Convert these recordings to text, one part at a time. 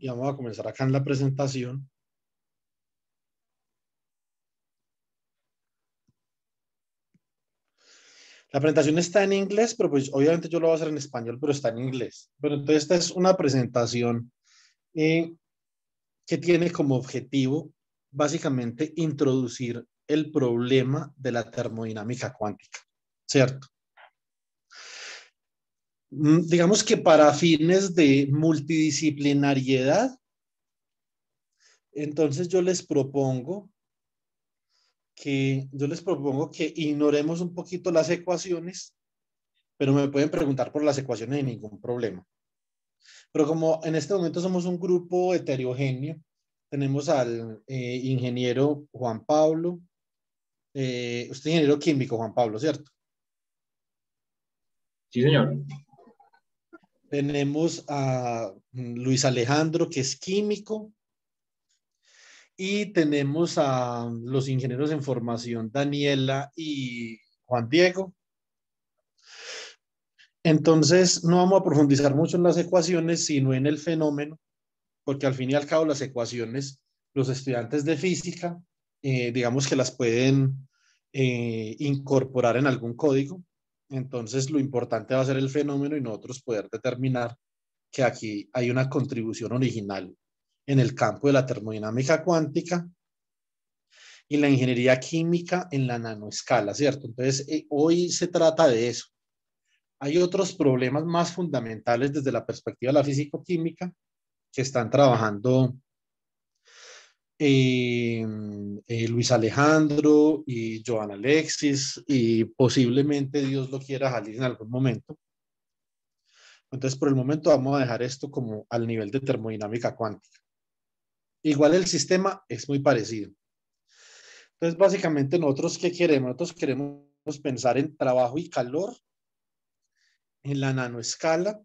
Y vamos a comenzar acá en la presentación. La presentación está en inglés, pero pues obviamente yo lo voy a hacer en español, pero está en inglés. Pero entonces esta es una presentación eh, que tiene como objetivo básicamente introducir el problema de la termodinámica cuántica, ¿cierto? Digamos que para fines de multidisciplinariedad, entonces yo les propongo que ignoremos un poquito las ecuaciones, pero me pueden preguntar por las ecuaciones sin ningún problema. Pero como en este momento somos un grupo heterogéneo, tenemos al ingeniero Juan Pablo, usted es ingeniero químico, Juan Pablo, ¿cierto? Sí, señor. Tenemos a Luis Alejandro, que es químico, y tenemos a los ingenieros en formación, Daniela y Juan Diego. Entonces, no vamos a profundizar mucho en las ecuaciones, sino en el fenómeno, porque al fin y al cabo las ecuaciones, los estudiantes de física, digamos que las pueden incorporar en algún código. Entonces, lo importante va a ser el fenómeno y nosotros poder determinar que aquí hay una contribución original en el campo de la termodinámica cuántica y la ingeniería química en la nanoescala, ¿cierto? Entonces, hoy se trata de eso. Hay otros problemas más fundamentales desde la perspectiva de la físico-química que están trabajando Luis Alejandro y Joan Alexis y posiblemente Dios lo quiera salir en algún momento. Entonces, por el momento vamos a dejar esto como al nivel de termodinámica cuántica. Igual el sistema es muy parecido. Entonces, básicamente nosotros, ¿qué queremos? Nosotros queremos pensar en trabajo y calor en la nanoescala.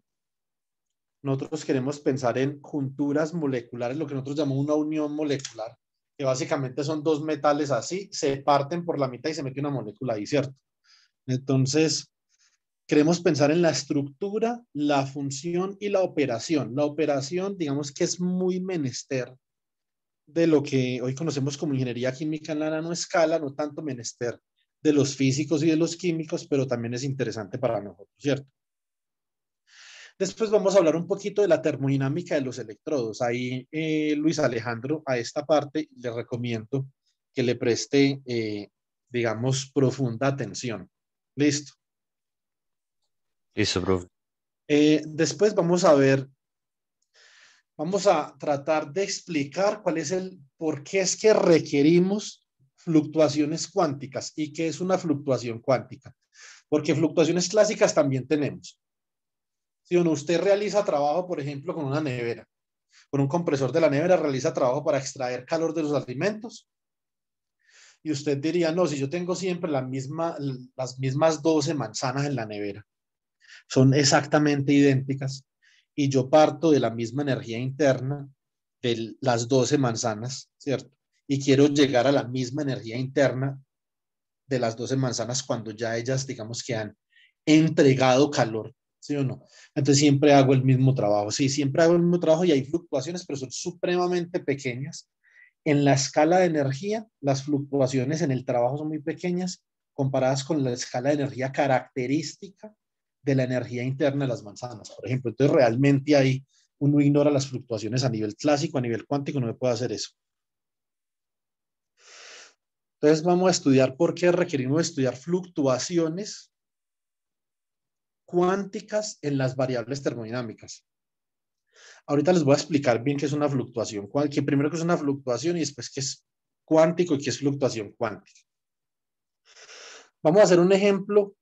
Nosotros queremos pensar en junturas moleculares, lo que nosotros llamamos una unión molecular, que básicamente son dos metales así, se parten por la mitad y se mete una molécula ahí, ¿cierto? Entonces, queremos pensar en la estructura, la función y la operación. La operación, digamos que es muy menester de lo que hoy conocemos como ingeniería química en la nanoescala, no tanto menester de los físicos y de los químicos, pero también es interesante para nosotros, ¿cierto? Después vamos a hablar un poquito de la termodinámica de los electrodos. Ahí, Luis Alejandro, a esta parte le recomiendo que le preste, digamos, profunda atención. Listo. Listo, profe. Después vamos a tratar de explicar cuál es por qué es que requerimos fluctuaciones cuánticas y qué es una fluctuación cuántica. Porque fluctuaciones clásicas también tenemos. Si usted realiza trabajo, por ejemplo, con una nevera, con un compresor de la nevera, realiza trabajo para extraer calor de los alimentos. Y usted diría, no, si yo tengo siempre las mismas 12 manzanas en la nevera, son exactamente idénticas, y yo parto de la misma energía interna de las 12 manzanas, ¿cierto? Y quiero llegar a la misma energía interna de las 12 manzanas cuando ya ellas, digamos, que han entregado calor, ¿sí o no? Entonces siempre hago el mismo trabajo. Sí, siempre hago el mismo trabajo y hay fluctuaciones, pero son supremamente pequeñas. En la escala de energía, las fluctuaciones en el trabajo son muy pequeñas comparadas con la escala de energía característica de la energía interna de las manzanas, por ejemplo. Entonces realmente ahí uno ignora las fluctuaciones a nivel clásico, a nivel cuántico, no me puede hacer eso. Entonces vamos a estudiar por qué requerimos estudiar fluctuaciones cuánticas en las variables termodinámicas. Ahorita les voy a explicar bien qué es una fluctuación, que primero qué es una fluctuación y después qué es cuántico y qué es fluctuación cuántica. Vamos a hacer un ejemplo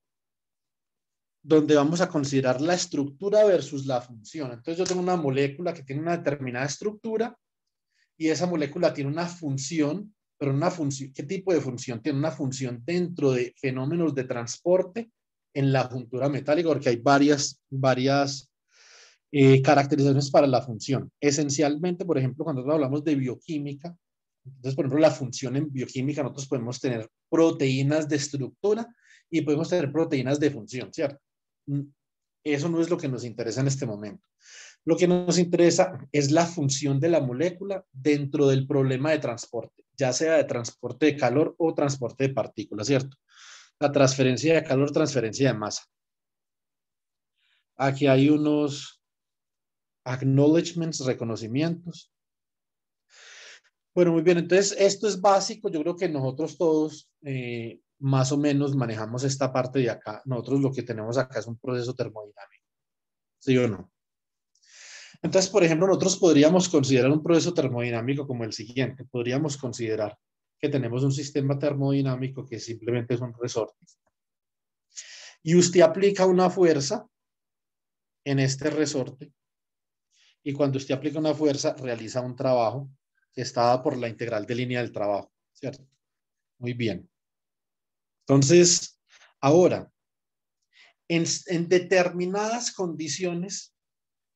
donde vamos a considerar la estructura versus la función. Entonces yo tengo una molécula que tiene una determinada estructura y esa molécula tiene una función, pero una función, ¿qué tipo de función? Tiene una función dentro de fenómenos de transporte en la juntura metálica, porque hay varias caracterizaciones para la función. Esencialmente, por ejemplo, cuando nosotros hablamos de bioquímica, entonces, por ejemplo, la función en bioquímica, nosotros podemos tener proteínas de estructura y podemos tener proteínas de función, ¿cierto? Eso no es lo que nos interesa en este momento. Lo que nos interesa es la función de la molécula dentro del problema de transporte, ya sea de transporte de calor o transporte de partículas, ¿cierto? La transferencia de calor, transferencia de masa. Aquí hay unos acknowledgements, reconocimientos. Bueno, muy bien, entonces esto es básico, yo creo que nosotros todos más o menos manejamos esta parte de acá. Nosotros lo que tenemos acá es un proceso termodinámico, ¿sí o no? Entonces, por ejemplo, nosotros podríamos considerar un proceso termodinámico como el siguiente. Podríamos considerar que tenemos un sistema termodinámico que simplemente es un resorte. Y usted aplica una fuerza en este resorte. Y cuando usted aplica una fuerza, realiza un trabajo que está dado por la integral de línea del trabajo, ¿cierto? Muy bien. Entonces, ahora, en determinadas condiciones,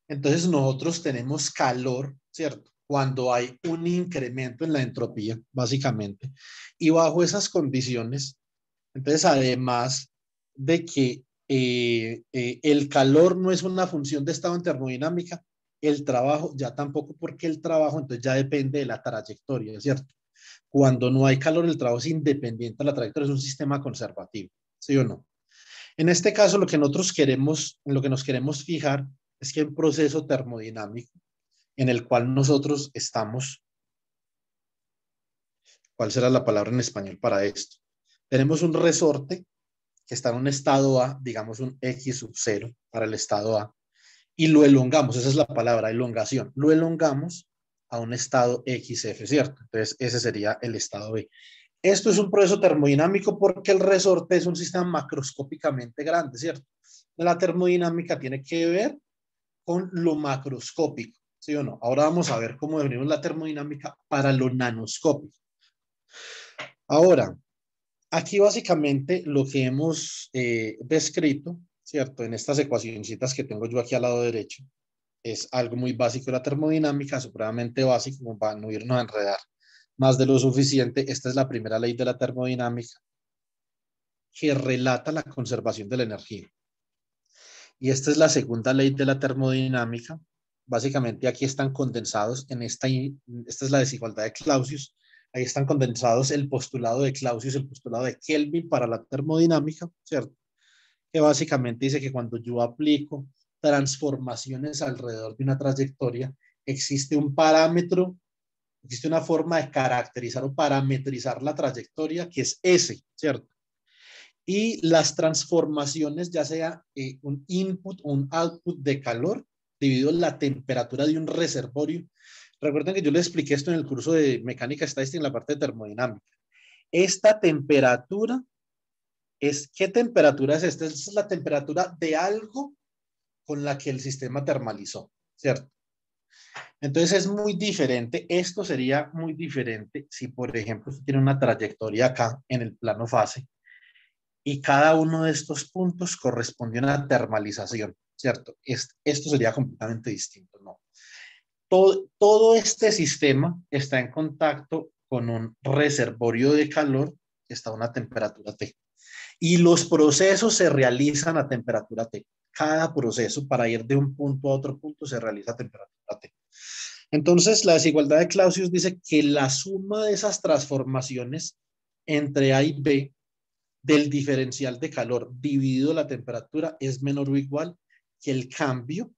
entonces nosotros tenemos calor, ¿cierto? Cuando hay un incremento en la entropía, básicamente. Y bajo esas condiciones, entonces además de que el calor no es una función de estado en termodinámica, el trabajo ya tampoco, porque el trabajo entonces ya depende de la trayectoria, ¿cierto? Cuando no hay calor, el trabajo es independiente de la trayectoria, es un sistema conservativo, ¿sí o no? En este caso, lo que nosotros queremos, en lo que nos queremos fijar es que hay un proceso termodinámico en el cual nosotros estamos. ¿Cuál será la palabra en español para esto? Tenemos un resorte que está en un estado A, digamos un X sub 0 para el estado A, y lo elongamos, esa es la palabra, elongación. Lo elongamos a un estado XF, ¿cierto? Entonces, ese sería el estado B. Esto es un proceso termodinámico porque el resorte es un sistema macroscópicamente grande, ¿cierto? La termodinámica tiene que ver con lo macroscópico, ¿sí o no? Ahora vamos a ver cómo definimos la termodinámica para lo nanoscópico. Ahora, aquí básicamente lo que hemos descrito, ¿cierto? En estas ecuacioncitas que tengo yo aquí al lado derecho, es algo muy básico de la termodinámica, supremamente básico, como para no irnos a enredar más de lo suficiente. Esta es la primera ley de la termodinámica que relata la conservación de la energía. Y esta es la segunda ley de la termodinámica. Básicamente aquí están condensados esta es la desigualdad de Clausius. Ahí están condensados el postulado de Clausius, el postulado de Kelvin para la termodinámica, ¿cierto? Que básicamente dice que cuando yo aplico transformaciones alrededor de una trayectoria, existe un parámetro, existe una forma de caracterizar o parametrizar la trayectoria que es S, ¿cierto? Y las transformaciones, ya sea un input o un output de calor, dividido en la temperatura de un reservorio. Recuerden que yo les expliqué esto en el curso de mecánica estadística en la parte de termodinámica. Esta temperatura ¿qué temperatura es esta? Esta es la temperatura de algo con la que el sistema termalizó, ¿cierto? Entonces es muy diferente, esto sería muy diferente si, por ejemplo, usted tiene una trayectoria acá en el plano fase y cada uno de estos puntos corresponde a una termalización, ¿cierto? Esto sería completamente distinto, ¿no? Todo este sistema está en contacto con un reservorio de calor que está a una temperatura T. Y los procesos se realizan a temperatura T. Cada proceso para ir de un punto a otro punto se realiza a temperatura T. Entonces, la desigualdad de Clausius dice que la suma de esas transformaciones entre A y B del diferencial de calor dividido la temperatura es menor o igual que el cambio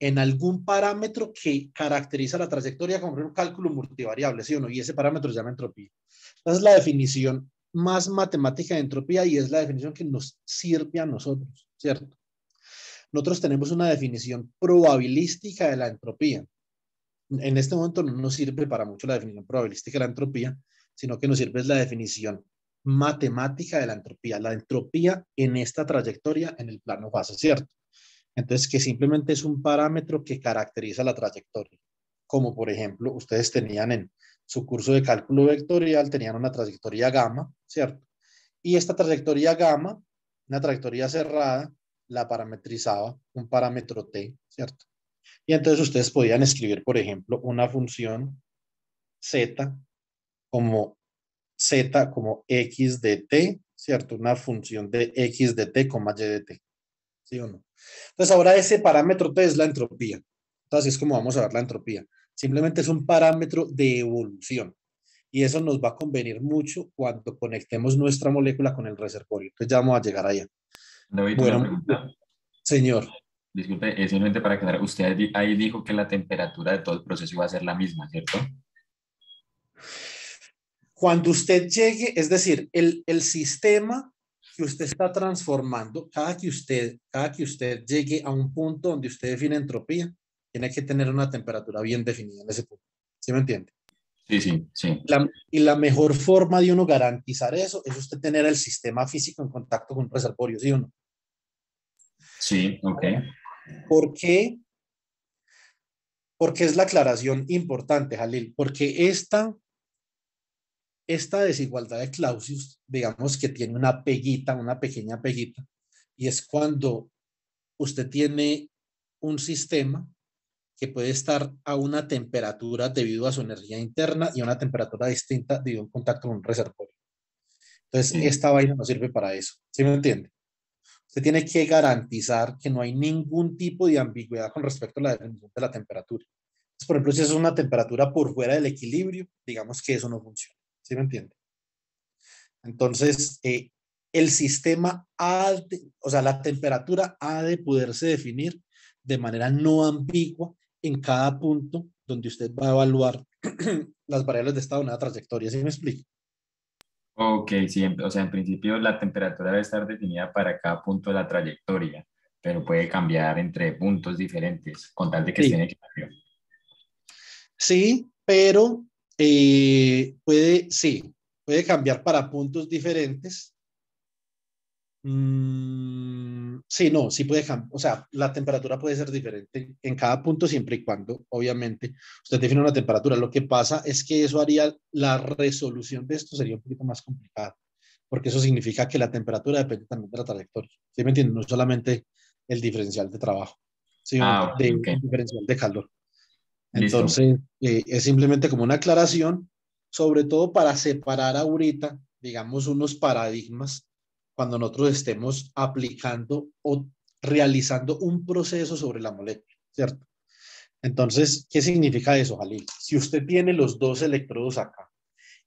en algún parámetro que caracteriza la trayectoria, como un cálculo multivariable, ¿sí o no? Y ese parámetro se llama entropía. Entonces, la definición más matemática de entropía y es la definición que nos sirve a nosotros, ¿cierto? Nosotros tenemos una definición probabilística de la entropía. En este momento no nos sirve para mucho la definición probabilística de la entropía, sino que nos sirve es la definición matemática de la entropía. La entropía en esta trayectoria en el plano fase, ¿cierto? Entonces, que simplemente es un parámetro que caracteriza la trayectoria. Como por ejemplo, ustedes tenían en su curso de cálculo vectorial, tenían una trayectoria gamma, ¿cierto? Y esta trayectoria gamma, una trayectoria cerrada, la parametrizaba un parámetro t, ¿cierto? Y entonces ustedes podían escribir, por ejemplo, una función z como x de t, ¿cierto? Una función de x de t, y de t, ¿sí o no? Entonces ahora ese parámetro t es la entropía. Entonces, así es como vamos a ver la entropía. Simplemente es un parámetro de evolución y eso nos va a convenir mucho cuando conectemos nuestra molécula con el reservorio. Entonces ya vamos a llegar allá. David, una Bueno, muy bien. pregunta. Señor, Disculpe, es simplemente para aclarar. Usted ahí dijo que la temperatura de todo el proceso iba a ser la misma, ¿cierto? cuando usted llegue, es decir, el sistema que usted está transformando, cada que usted llegue a un punto donde usted define entropía, tiene que tener una temperatura bien definida en ese punto. ¿Sí me entiende? Sí, sí, sí. Y la mejor forma de uno garantizar eso es usted tener el sistema físico en contacto con un reservorio, ¿sí o no? Sí, ok. Ahora, ¿por qué? Porque es la aclaración importante, Jalil, porque esta desigualdad de Clausius, digamos que tiene una peguita, una pequeña peguita, y es cuando usted tiene un sistema que puede estar a una temperatura debido a su energía interna y a una temperatura distinta debido a un contacto con un reservorio. Entonces, Sí, esta vaina no sirve para eso. ¿Sí me entiende? Usted tiene que garantizar que no hay ningún tipo de ambigüedad con respecto a la definición de la temperatura. Entonces, por ejemplo, si es una temperatura por fuera del equilibrio, digamos que eso no funciona. ¿Sí me entiende? Entonces, el sistema o sea, la temperatura ha de poderse definir de manera no ambigua en cada punto donde usted va a evaluar las variables de estado en una trayectoria. ¿Sí me explico? ok, sí, o sea, en principio la temperatura debe estar definida para cada punto de la trayectoria, pero puede cambiar entre puntos diferentes con tal de que esté en Sí, equilibrio. sí, pero sí, puede cambiar para puntos diferentes. Sí, no, sí puede cambiar. O sea, la temperatura puede ser diferente en cada punto siempre y cuando, obviamente, usted define una temperatura. Lo que pasa es que eso haría la resolución de esto sería un poquito más complicada, porque eso significa que la temperatura depende también de la trayectoria. ¿Sí me entienden? No solamente el diferencial de trabajo, ¿sí o no? Ah, ok, De, ok. el diferencial de calor. Listo. Entonces, es simplemente como una aclaración, sobre todo para separar ahorita, digamos, unos paradigmas cuando nosotros estemos aplicando o realizando un proceso sobre la molécula, ¿cierto? Entonces, ¿qué significa eso, Jalil? Si usted tiene los dos electrodos acá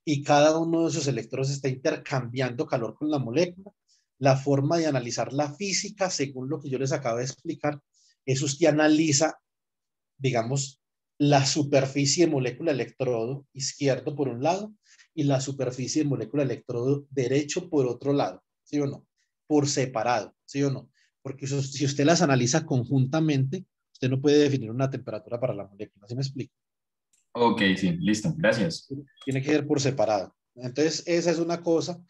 y cada uno de esos electrodos está intercambiando calor con la molécula, la forma de analizar la física, según lo que yo les acabo de explicar, es usted analiza, digamos, la superficie de molécula electrodo izquierdo por un lado y la superficie de molécula electrodo derecho por otro lado, ¿sí o no? Por separado, ¿sí o no? Porque si usted las analiza conjuntamente, usted no puede definir una temperatura para la molécula, ¿sí me explico? Ok, sí, listo. Gracias. Tiene que ser por separado. Entonces, esa es una cosa.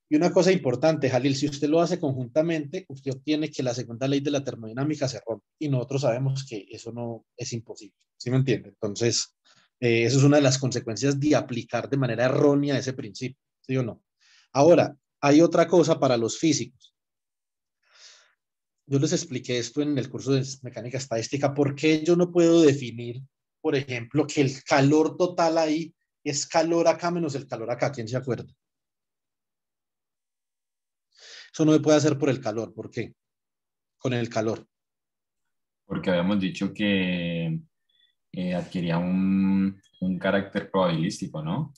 Y una cosa importante, Jalil, si usted lo hace conjuntamente, usted obtiene que la segunda ley de la termodinámica se rompe. Y nosotros sabemos que eso no es imposible. ¿Sí me entiende? Entonces, eso es una de las consecuencias de aplicar de manera errónea ese principio. ¿Sí o no? Ahora, hay otra cosa para los físicos. Yo les expliqué esto en el curso de mecánica estadística. ¿Por qué yo no puedo definir, por ejemplo, que el calor total ahí es calor acá menos el calor acá? ¿Quién se acuerda? Eso no se puede hacer por el calor. ¿Por qué? Con el calor. Porque habíamos dicho que adquiría un carácter probabilístico, ¿no?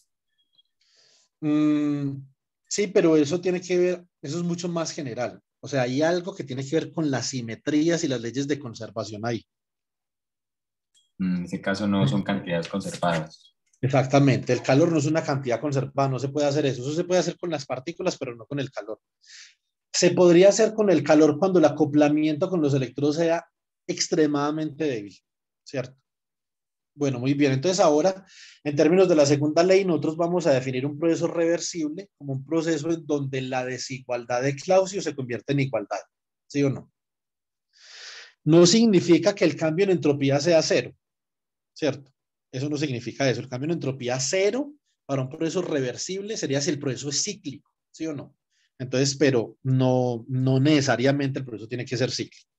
Mm, sí, pero eso tiene que ver, eso es mucho más general. O sea, hay algo que tiene que ver con las simetrías y las leyes de conservación ahí. En ese caso no son cantidades conservadas. Exactamente, el calor no es una cantidad conservada, no se puede hacer eso. Eso se puede hacer con las partículas, pero no con el calor. Se podría hacer con el calor cuando el acoplamiento con los electrodos sea extremadamente débil, ¿cierto? Bueno, muy bien. Entonces ahora, en términos de la segunda ley, nosotros vamos a definir un proceso reversible como un proceso en donde la desigualdad de Clausius se convierte en igualdad. ¿Sí o no? No significa que el cambio en entropía sea cero, ¿cierto? Eso no significa eso. El cambio en entropía cero para un proceso reversible sería si el proceso es cíclico, ¿sí o no? Entonces, pero no necesariamente el proceso tiene que ser cíclico.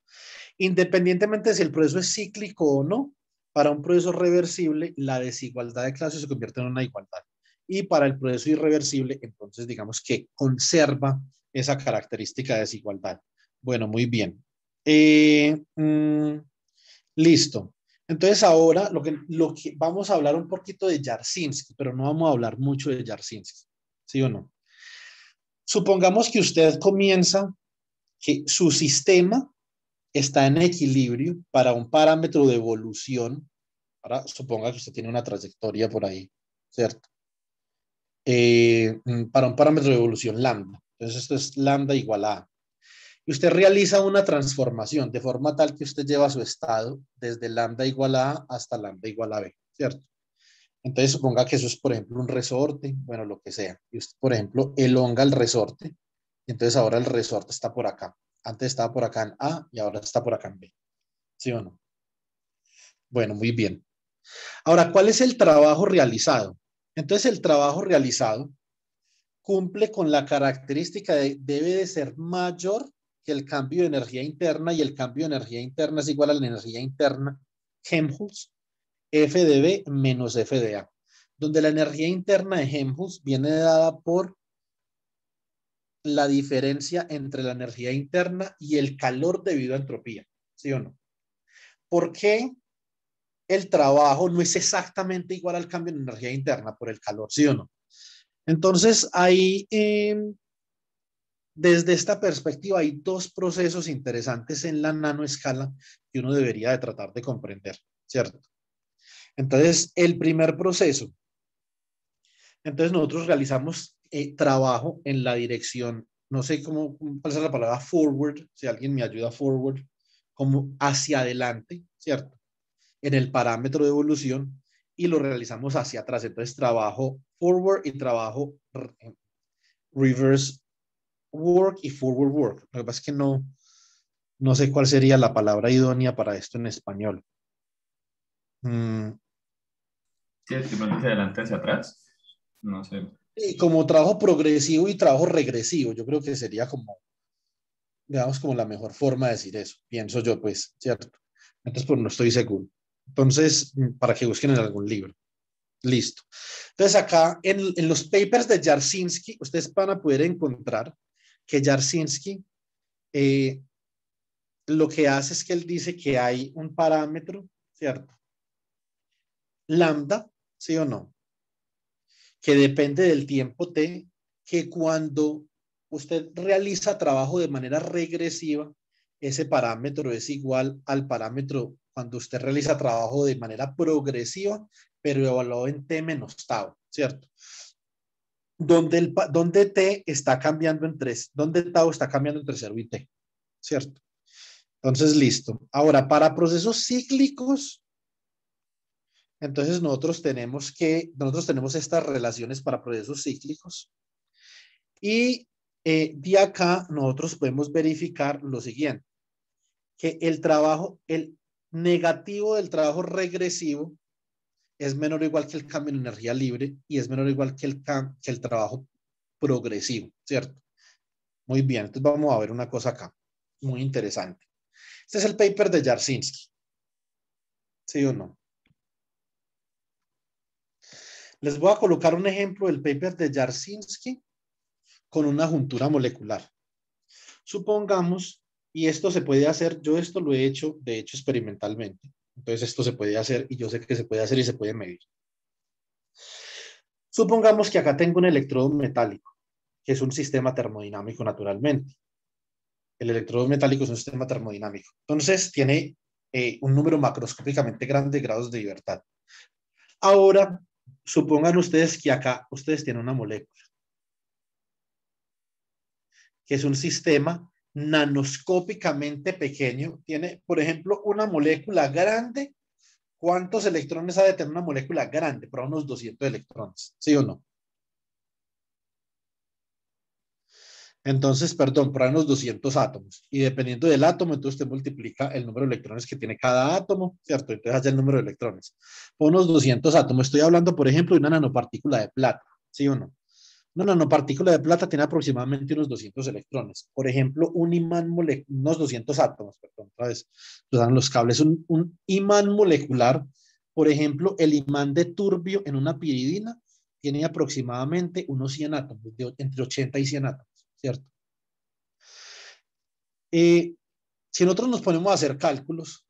Independientemente de si el proceso es cíclico o no, para un proceso reversible, la desigualdad de clases se convierte en una igualdad. Y para el proceso irreversible, entonces digamos que conserva esa característica de desigualdad. Bueno, muy bien. Listo. Entonces ahora lo que vamos a hablar un poquito de Jarzynski, pero no vamos a hablar mucho de Jarzynski, ¿sí o no? Supongamos que usted comienza que su sistema está en equilibrio para un parámetro de evolución. Ahora suponga que usted tiene una trayectoria por ahí, ¿cierto? Para un parámetro de evolución lambda. Entonces esto es lambda igual a. Y usted realiza una transformación de forma tal que usted lleva su estado desde lambda igual a hasta lambda igual a b, ¿cierto? Entonces suponga que eso es, por ejemplo, un resorte, bueno, lo que sea. Y usted, por ejemplo, elonga el resorte. Y entonces ahora el resorte está por acá. Antes estaba por acá en A y ahora está por acá en B. ¿Sí o no? Bueno, muy bien. Ahora, ¿cuál es el trabajo realizado? Entonces el trabajo realizado cumple con la característica de debe de ser mayor que el cambio de energía interna, y el cambio de energía interna es igual a la energía interna Helmholtz, F de B menos F de A, donde la energía interna de Helmholtz viene dada por la diferencia entre la energía interna y el calor debido a entropía, ¿sí o no? ¿Por qué el trabajo no es exactamente igual al cambio de energía interna? Por el calor, ¿sí o no? Entonces, ahí, desde esta perspectiva, hay dos procesos interesantes en la nanoescala que uno debería de tratar de comprender, ¿cierto? Entonces, el primer proceso, entonces nosotros realizamos trabajo en la dirección, no sé cuál es la palabra forward, si alguien me ayuda, forward, como hacia adelante, ¿cierto? En el parámetro de evolución, y lo realizamos hacia atrás. Entonces, trabajo forward y trabajo reverse work y forward work. Lo que pasa es que no sé cuál sería la palabra idónea para esto en español. Sí, es que pronto hacia adelante, hacia atrás. No sé. Como trabajo progresivo y trabajo regresivo, yo creo que sería como, digamos, como la mejor forma de decir eso. Pienso yo, pues, ¿cierto? Entonces, pues no estoy seguro. Entonces, para que busquen en algún libro. Listo. Entonces, acá en los papers de Jarzynski, ustedes van a poder encontrar que Jarzynski lo que hace es que él dice que hay un parámetro, ¿cierto? Lambda, ¿sí o no? Que depende del tiempo t, que cuando usted realiza trabajo de manera regresiva, ese parámetro es igual al parámetro cuando usted realiza trabajo de manera progresiva, pero evaluado en t menos tau, ¿cierto? Donde t está cambiando en 3, donde tau está cambiando entre 0 y t, ¿cierto? Entonces, listo. Ahora, para procesos cíclicos, entonces nosotros tenemos estas relaciones para procesos cíclicos, y de acá nosotros podemos verificar lo siguiente, que el negativo del trabajo regresivo es menor o igual que el cambio en energía libre, y es menor o igual que el trabajo progresivo, ¿cierto? Muy bien, entonces vamos a ver una cosa acá, muy interesante. Este es el paper de Jarzynski, ¿sí o no? Les voy a colocar un ejemplo del paper de Jarzynski con una juntura molecular. Supongamos, y esto se puede hacer, yo esto lo he hecho, de hecho, experimentalmente. Entonces esto se puede hacer, y yo sé que se puede hacer y se puede medir. Supongamos que acá tengo un electrodo metálico, que es un sistema termodinámico naturalmente. El electrodo metálico es un sistema termodinámico. Entonces tiene un número macroscópicamente grande de grados de libertad. Ahora, supongan ustedes que acá ustedes tienen una molécula, que es un sistema nanoscópicamente pequeño. Tiene, por ejemplo, una molécula grande. ¿Cuántos electrones ha de tener una molécula grande? Para unos 200 electrones, ¿sí o no? Entonces, perdón, para unos 200 átomos. Y dependiendo del átomo, entonces usted multiplica el número de electrones que tiene cada átomo, ¿cierto? Entonces hace el número de electrones. Por unos 200 átomos. Estoy hablando, por ejemplo, de una nanopartícula de plata, ¿sí o no? Una nanopartícula de plata tiene aproximadamente unos 200 electrones. Por ejemplo, un imán molecular, unos 200 átomos, perdón, otra vez, usan los cables. Un imán molecular, por ejemplo, el imán de turbio en una piridina tiene aproximadamente unos 100 átomos, entre 80 y 100 átomos, ¿cierto? Si nosotros nos ponemos a hacer cálculos,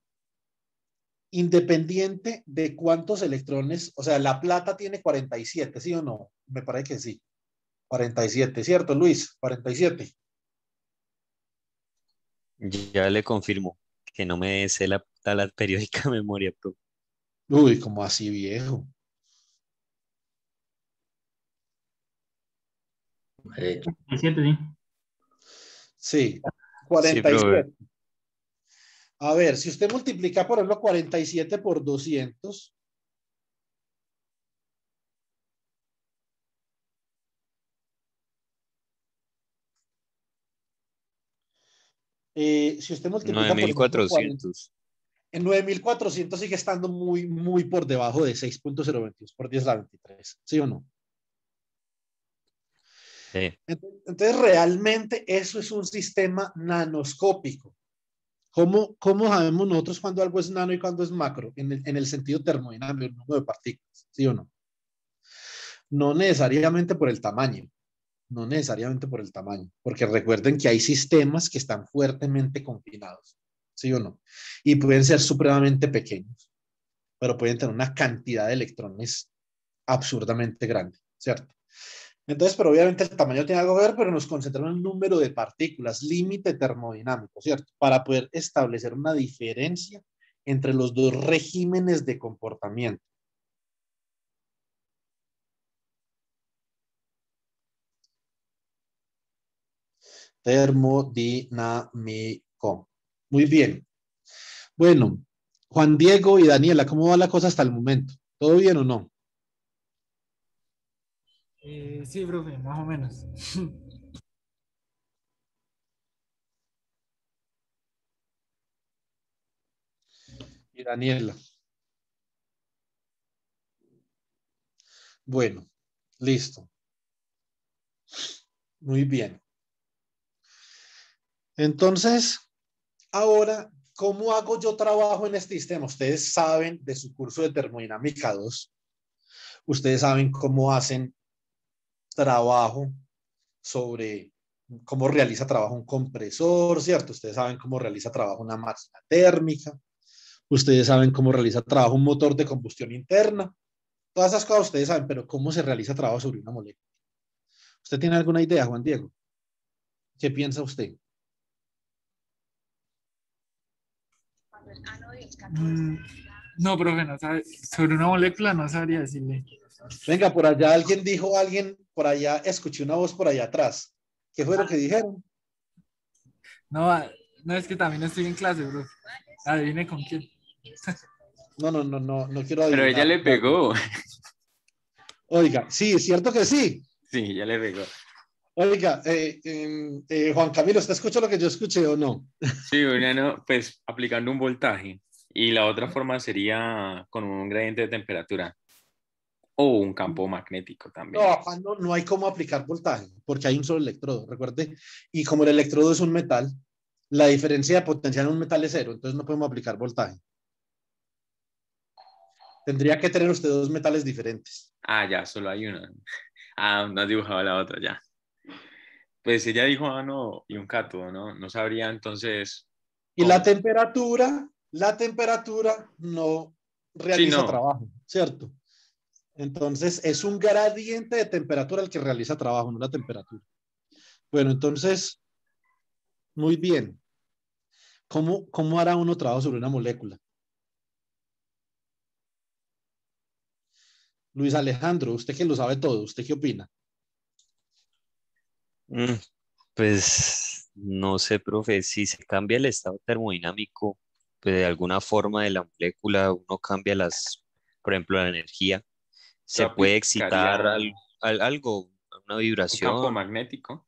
independiente de cuántos electrones, o sea, la plata tiene 47, ¿sí o no? Me parece que sí. 47, ¿cierto, Luis? 47. Ya le confirmo que no me sé la tabla periódica de memoria, profe. Uy, ¿cómo así, viejo? Eh, 17, sí. Sí, Sí, profe. 47. A ver, si usted multiplica, por ejemplo, 47 por 200, si usted nueve multiplica, por mil ejemplo, 40, cuatrocientos en 9400 sigue estando muy, muy por debajo de 6.022 por 10 a la 23, ¿sí o no? Sí. Entonces, realmente eso es un sistema nanoscópico. ¿Cómo sabemos nosotros cuando algo es nano y cuando es macro? En el sentido termodinámico, el número de partículas, ¿sí o no? No necesariamente por el tamaño, no necesariamente por el tamaño, porque recuerden que hay sistemas que están fuertemente confinados, ¿sí o no? Y pueden ser supremamente pequeños, pero pueden tener una cantidad de electrones absurdamente grande, ¿cierto? Entonces, pero obviamente el tamaño tiene algo que ver, pero nos concentramos en el número de partículas, límite termodinámico, ¿cierto? Para poder establecer una diferencia entre los dos regímenes de comportamiento. Termodinámico. Muy bien. Bueno, Juan Diego y Daniela, ¿cómo va la cosa hasta el momento? ¿Todo bien o no? Sí, profe, más o menos. Y Daniela. Bueno, listo. Muy bien. Entonces, ahora, ¿cómo hago yo trabajo en este sistema? Ustedes saben de su curso de termodinámica 2. Ustedes saben cómo hacen trabajo sobre cómo realiza trabajo un compresor, ¿cierto? Ustedes saben cómo realiza trabajo una máquina térmica. Ustedes saben cómo realiza trabajo un motor de combustión interna. Todas esas cosas ustedes saben, pero ¿cómo se realiza trabajo sobre una molécula? ¿Usted tiene alguna idea, Juan Diego? ¿Qué piensa usted? Mm, no, profe, no sabe. Sobre una molécula no sabría decirle. Venga, por allá alguien dijo, alguien por allá, escuché una voz por allá atrás. ¿Qué fue lo que dijeron? No, no es que también estoy en clase, profe. Adivine con quién. No, no, no, no, no quiero Pero ella adivinar. le pegó. Oiga, sí, es cierto que sí. Sí, ella le pegó. Oiga, Juan Camilo, ¿usted escuchó lo que yo escuché o no? Sí, una no, pues aplicando un voltaje. Y la otra forma sería con un gradiente de temperatura o un campo magnético también. No, Juan, no, no hay cómo aplicar voltaje, porque hay un solo electrodo, recuerde. Y como el electrodo es un metal, la diferencia de potencial en un metal es cero, entonces no podemos aplicar voltaje. Tendría que tener usted dos metales diferentes. Ah, ya, solo hay una. Ah, no has dibujado la otra, ya. Pues ella dijo ano y un cátodo, ¿no? No sabría entonces Y la cómo. temperatura no Sí, realiza no. trabajo, ¿cierto? Entonces es un gradiente de temperatura el que realiza trabajo, no la temperatura. Bueno, entonces, muy bien. ¿Cómo hará uno trabajo sobre una molécula? Luis Alejandro, usted que lo sabe todo, ¿usted qué opina? Mm, Pues no sé, profe, si se cambia el estado termodinámico, pues de alguna forma de la molécula uno cambia por ejemplo, la energía, Yo se puede excitar aplicaría algo, una un campo vibración. magnético.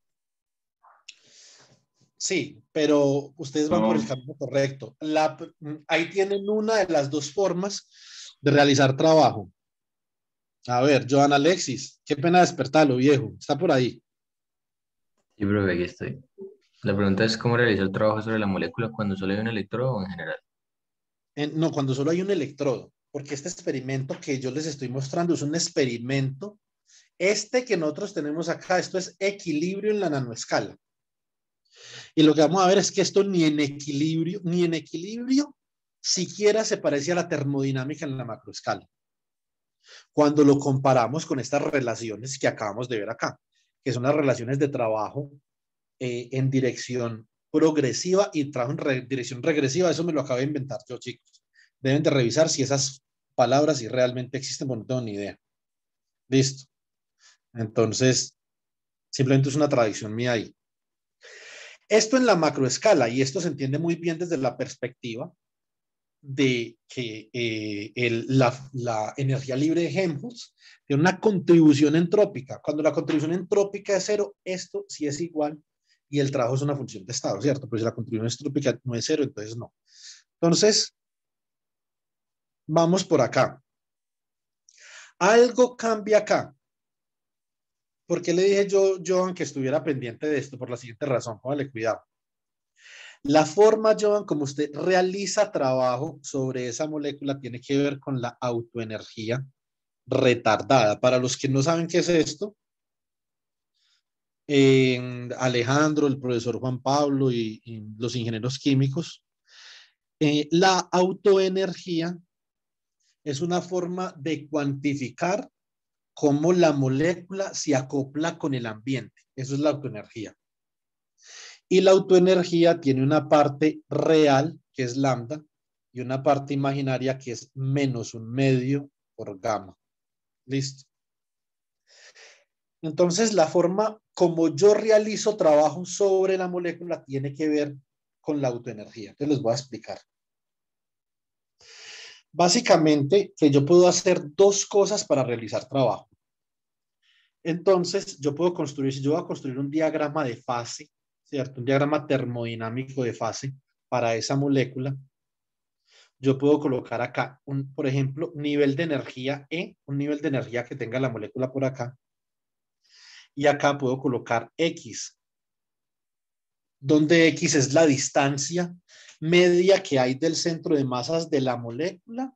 Sí, pero ustedes van por el No, camino correcto. Ahí tienen una de las dos formas de realizar trabajo. A ver, Joan Alexis, qué pena despertarlo, viejo. Está por ahí. Sí, profe, aquí estoy. La pregunta es cómo realizar trabajo sobre la molécula cuando solo hay un electrodo o en general. No, cuando solo hay un electrodo, porque este experimento que yo les estoy mostrando es un experimento. Este que nosotros tenemos acá, esto es equilibrio en la nanoescala. Y lo que vamos a ver es que esto ni en equilibrio siquiera se parece a la termodinámica en la macroescala. Cuando lo comparamos con estas relaciones que acabamos de ver acá, que son las relaciones de trabajo en dirección progresiva y trabajo en dirección regresiva, eso me lo acabo de inventar yo, chicos. Deben de revisar si esas palabras si realmente existen, porque no tengo ni idea. Listo. Entonces, simplemente es una tradición mía ahí. Esto en la macroescala, y esto se entiende muy bien desde la perspectiva de que la energía libre de Helmholtz tiene una contribución entrópica. Cuando la contribución entrópica es cero, esto sí es igual y el trabajo es una función de estado, ¿cierto? Pero si la contribución entrópica no es cero, entonces no. Entonces, vamos por acá. Algo cambia acá. ¿Por qué le dije yo, Joan, que estuviera pendiente de esto? Por la siguiente razón, póngale cuidado. La forma, Joan, como usted realiza trabajo sobre esa molécula tiene que ver con la autoenergía retardada. Para los que no saben qué es esto, Alejandro, el profesor Juan Pablo y los ingenieros químicos, la autoenergía es una forma de cuantificar cómo la molécula se acopla con el ambiente. Eso es la autoenergía. Y la autoenergía tiene una parte real, que es lambda, y una parte imaginaria, que es menos un medio por gamma. Listo. Entonces, la forma como yo realizo trabajo sobre la molécula tiene que ver con la autoenergía. Entonces, les voy a explicar. Básicamente, que yo puedo hacer dos cosas para realizar trabajo. Entonces, yo puedo construir, si yo voy a construir un diagrama de fase, ¿cierto? Un diagrama termodinámico de fase para esa molécula, yo puedo colocar acá, por ejemplo, nivel de energía E, un nivel de energía que tenga la molécula por acá, y acá puedo colocar X, donde X es la distancia media que hay del centro de masas de la molécula.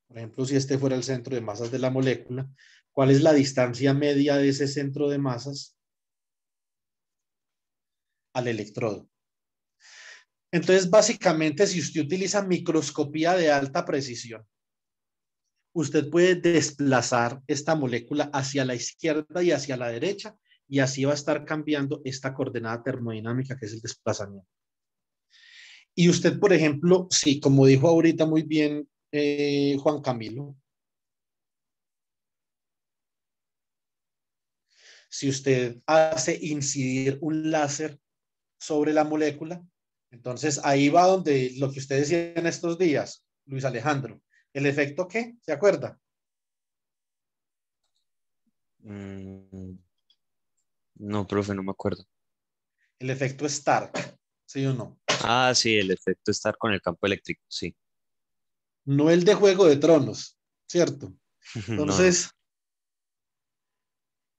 Por ejemplo, si este fuera el centro de masas de la molécula, ¿cuál es la distancia media de ese centro de masas al electrodo? Entonces, básicamente, si usted utiliza microscopía de alta precisión, usted puede desplazar esta molécula hacia la izquierda y hacia la derecha, y así va a estar cambiando esta coordenada termodinámica que es el desplazamiento. Y usted, por ejemplo, sí, como dijo ahorita muy bien Juan Camilo, si usted hace incidir un láser sobre la molécula, entonces ahí va donde lo que usted decía en estos días, Luis Alejandro. ¿El efecto qué? ¿Se acuerda? No, profe, no me acuerdo. El efecto Stark, ¿sí o no? Ah, sí, el efecto estar con el campo eléctrico, sí. No el de Juego de Tronos, ¿cierto? No, no. Entonces,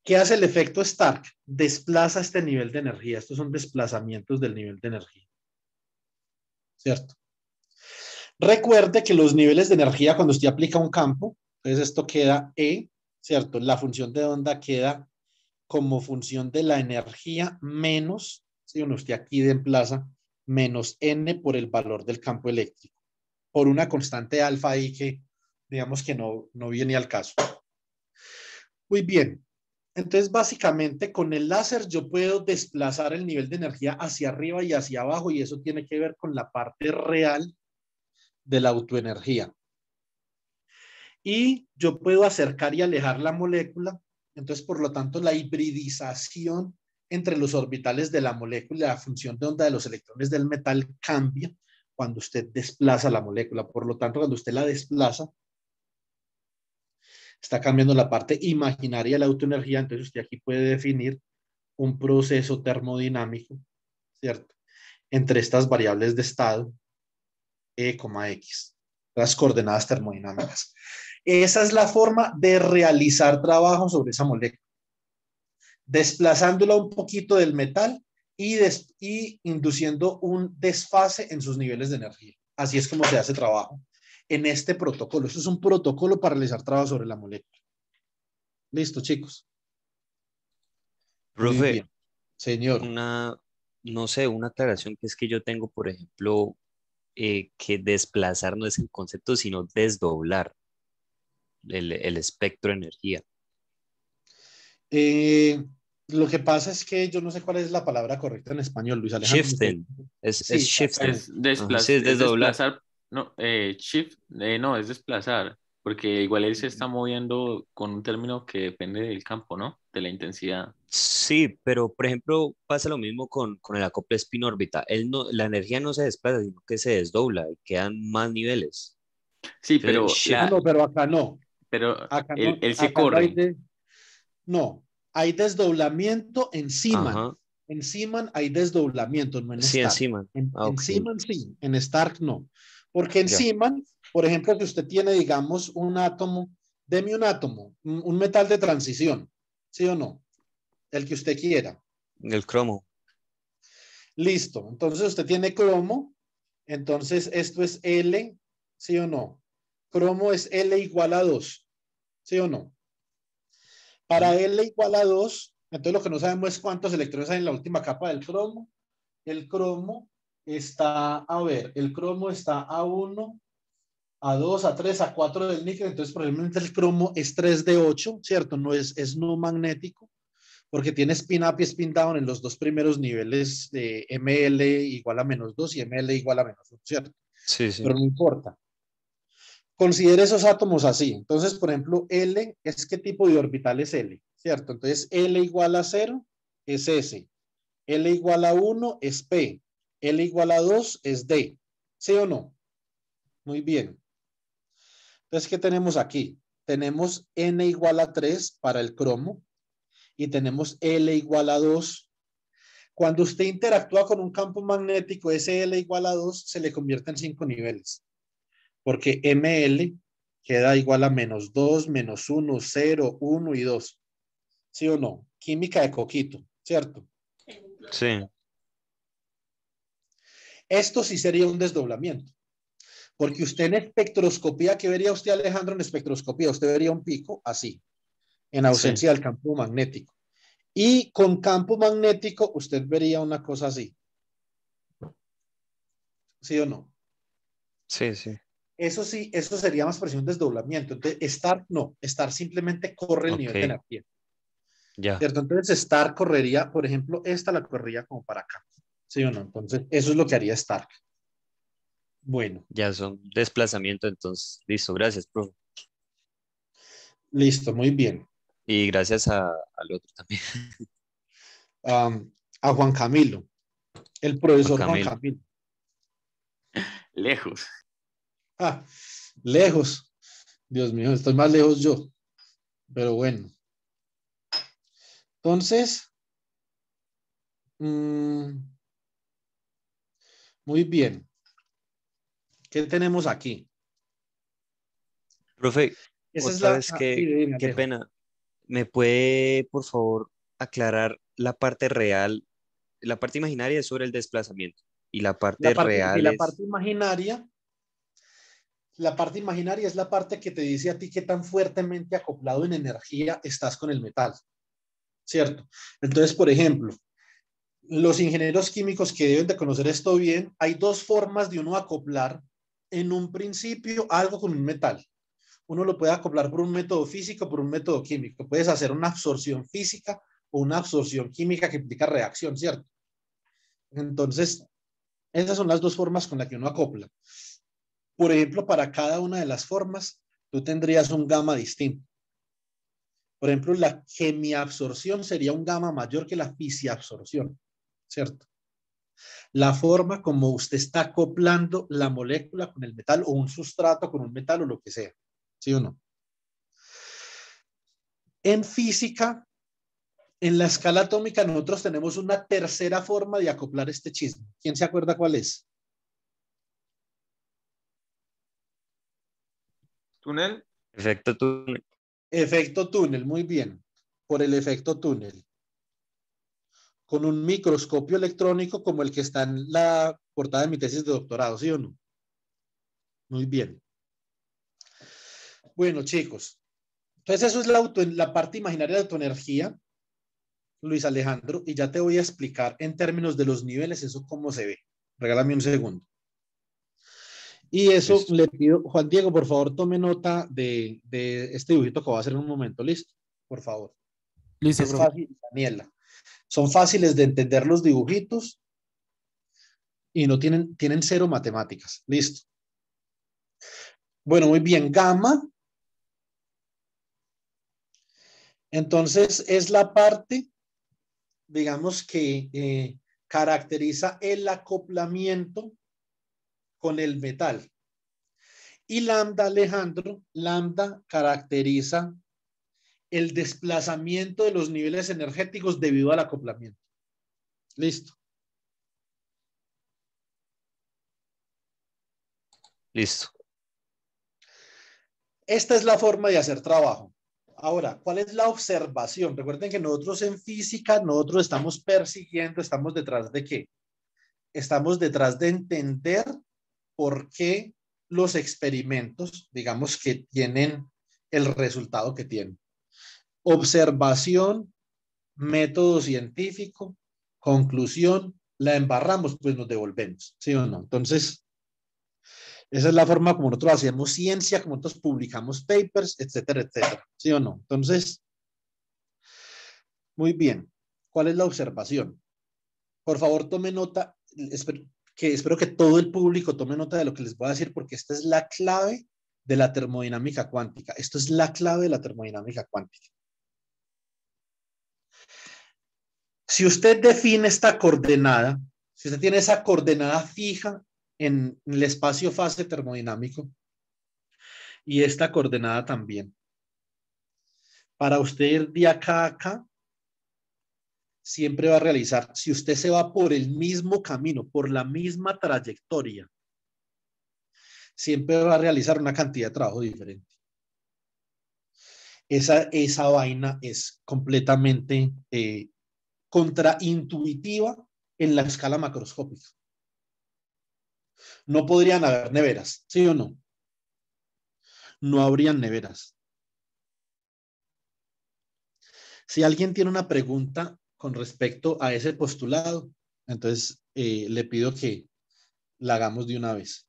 ¿qué hace el efecto Stark? Desplaza este nivel de energía. Estos son desplazamientos del nivel de energía, ¿cierto? Recuerde que los niveles de energía, cuando usted aplica un campo, entonces esto queda E, ¿cierto? La función de onda queda como función de la energía menos, si uno usted aquí desplaza, menos N por el valor del campo eléctrico, por una constante alfa ahí que digamos que no viene al caso. Muy bien. Entonces, básicamente, con el láser yo puedo desplazar el nivel de energía hacia arriba y hacia abajo, y eso tiene que ver con la parte real de la autoenergía. Y yo puedo acercar y alejar la molécula. Entonces, por lo tanto, la hibridización entre los orbitales de la molécula y la función de onda de los electrones del metal cambia cuando usted desplaza la molécula. Por lo tanto, cuando usted la desplaza, está cambiando la parte imaginaria de la autoenergía. Entonces, usted aquí puede definir un proceso termodinámico, ¿cierto? Entre estas variables de estado, E, X, las coordenadas termodinámicas. Esa es la forma de realizar trabajo sobre esa molécula, desplazándola un poquito del metal y induciendo un desfase en sus niveles de energía. Así es como se hace trabajo en este protocolo. Esto es un protocolo para realizar trabajo sobre la molécula. Listo, chicos. Muy Profe, bien. Señor. una no sé, una aclaración que es que yo tengo, por ejemplo, que desplazar no es el concepto, sino desdoblar el espectro de energía. Eh, lo que pasa es que yo no sé cuál es la palabra correcta en español, Luis Alejandro. Shifting, Sí, es shifting. exactamente. Ajá, sí, es Es desdoblar. desplazar, no, shift, no, es desplazar, porque igual él se está moviendo con un término que depende del campo, ¿no? De la intensidad. Sí, pero por ejemplo pasa lo mismo con el acople spin-órbita. Él no, la energía no se desplaza, sino que se desdobla y quedan más niveles. Sí, Entonces, No, shift, no, pero acá no. pero Acá no, él se acá no hay corre. no, hay desdoblamiento ajá, en Seaman hay desdoblamiento, no en sí, Stark. encima. Ah, En ok, Seaman sí, en Stark no. Porque en ya. Seaman, por ejemplo, si usted tiene, digamos, un átomo, deme un átomo, un metal de transición, ¿sí o no? El que usted quiera. El cromo. Listo. Entonces usted tiene cromo, entonces esto es L, ¿sí o no? Cromo es L igual a 2, ¿sí o no? Para Ujú. L igual a 2, entonces lo que no sabemos es cuántos electrones hay en la última capa del cromo. El cromo está, a ver, el cromo está a 1, a 2, a 3, a 4 del níquel, entonces probablemente el cromo es 3 de 8, ¿cierto? No es no magnético, porque tiene spin up y spin down en los dos primeros niveles de ml igual a -2 y ml igual a -1, ¿cierto? Sí, sí. Pero no importa. Considere esos átomos así. Entonces, por ejemplo, L es qué tipo de orbital es L, ¿cierto? Entonces, L igual a 0 es S. L igual a 1 es P. L igual a 2 es D. ¿Sí o no? Muy bien. Entonces, ¿qué tenemos aquí? Tenemos N igual a 3 para el cromo y tenemos L igual a 2. Cuando usted interactúa con un campo magnético, ese L igual a 2 se le convierte en 5 niveles, porque ML queda igual a -2, -1, 0, 1 y 2. ¿Sí o no? Química de coquito, ¿cierto? Sí, Esto sí sería un desdoblamiento, porque usted en espectroscopía, ¿qué vería usted, Alejandro, en espectroscopía? Usted vería un pico así, en sí. ausencia del campo magnético. Y con campo magnético, usted vería una cosa así. ¿Sí o no? Sí, sí. Eso sí, eso sería más presión desdoblamiento. Entonces, Star no, Star simplemente corre el nivel de Ok, energía. ya. ¿Cierto? Entonces, Star correría, por ejemplo, esta la correría como para acá. ¿Sí o no? Entonces, eso es lo que haría Stark. Bueno, Ya son desplazamiento, entonces, listo, gracias, profe. listo, muy bien. Y gracias al otro también, A Juan Camilo, el Juan profesor Juan Camilo. Camilo. Lejos. Ah, lejos. Dios mío, estoy más lejos yo. Pero bueno. Entonces, mmm, muy bien. ¿Qué tenemos aquí? Profe, Esa es otra la... vez Ah, dime, dime, qué Alejo. pena. ¿Me puede, por favor, aclarar la parte real? La parte imaginaria es sobre el desplazamiento y la parte Sí, real es, la parte imaginaria es la parte que te dice a ti qué tan fuertemente acoplado en energía estás con el metal, ¿cierto? Entonces, por ejemplo, los ingenieros químicos que deben de conocer esto bien, hay dos formas de uno acoplar en un principio algo con un metal. Uno lo puede acoplar por un método físico, por un método químico. Puedes hacer una absorción física o una absorción química que implica reacción, ¿cierto? Entonces, esas son las dos formas con las que uno acopla. Por ejemplo, para cada una de las formas, tú tendrías un gamma distinto. Por ejemplo, la chemiabsorción sería un gamma mayor que la fisiabsorción, ¿cierto? La forma como usted está acoplando la molécula con el metal o un sustrato con un metal o lo que sea, ¿sí o no? En física, en la escala atómica, nosotros tenemos una tercera forma de acoplar este chisme. ¿Quién se acuerda cuál es? ¿Túnel? efecto túnel. Efecto túnel, muy bien. Por el efecto túnel. Con un microscopio electrónico como el que está en la portada de mi tesis de doctorado, ¿sí o no? Muy bien. Bueno, chicos, entonces eso es la parte imaginaria de autoenergía. Luis Alejandro, y ya te voy a explicar en términos de los niveles eso cómo se ve. Regálame un segundo. Y eso Listo. le pido, Juan Diego, por favor, tome nota de este dibujito que voy a hacer en un momento. ¿Listo? Por favor. Listo, Es profe. fácil, Daniela. Son fáciles de entender los dibujitos y no tienen cero matemáticas. Listo. Bueno, muy bien. Gamma. Entonces, es la parte, digamos, que caracteriza el acoplamiento con el metal. Y lambda, Alejandro, lambda caracteriza el desplazamiento de los niveles energéticos debido al acoplamiento. Listo. Listo. Esta es la forma de hacer trabajo. Ahora, ¿cuál es la observación? Recuerden que nosotros en física, nosotros estamos persiguiendo, estamos detrás de ¿qué? Estamos detrás de entender por qué los experimentos, digamos, que tienen el resultado que tienen. Observación, método científico, conclusión, la embarramos, pues nos devolvemos, ¿sí o no? Entonces, esa es la forma como nosotros hacemos ciencia, como nosotros publicamos papers, etcétera, etcétera, ¿sí o no? Entonces, muy bien. ¿Cuál es la observación? Por favor, tome nota, espero que todo el público tome nota de lo que les voy a decir, porque esta es la clave de la termodinámica cuántica. Esto es la clave de la termodinámica cuántica. Si usted define esta coordenada, si usted tiene esa coordenada fija en el espacio-fase termodinámico y esta coordenada también, para usted ir de acá a acá, siempre va a realizar, si usted se va por el mismo camino, por la misma trayectoria, siempre va a realizar una cantidad de trabajo diferente. Esa vaina es completamente contraintuitiva en la escala macroscópica. No podrían haber neveras, ¿sí o no? No habrían neveras. Si alguien tiene una pregunta con respecto a ese postulado, entonces le pido que la hagamos de una vez.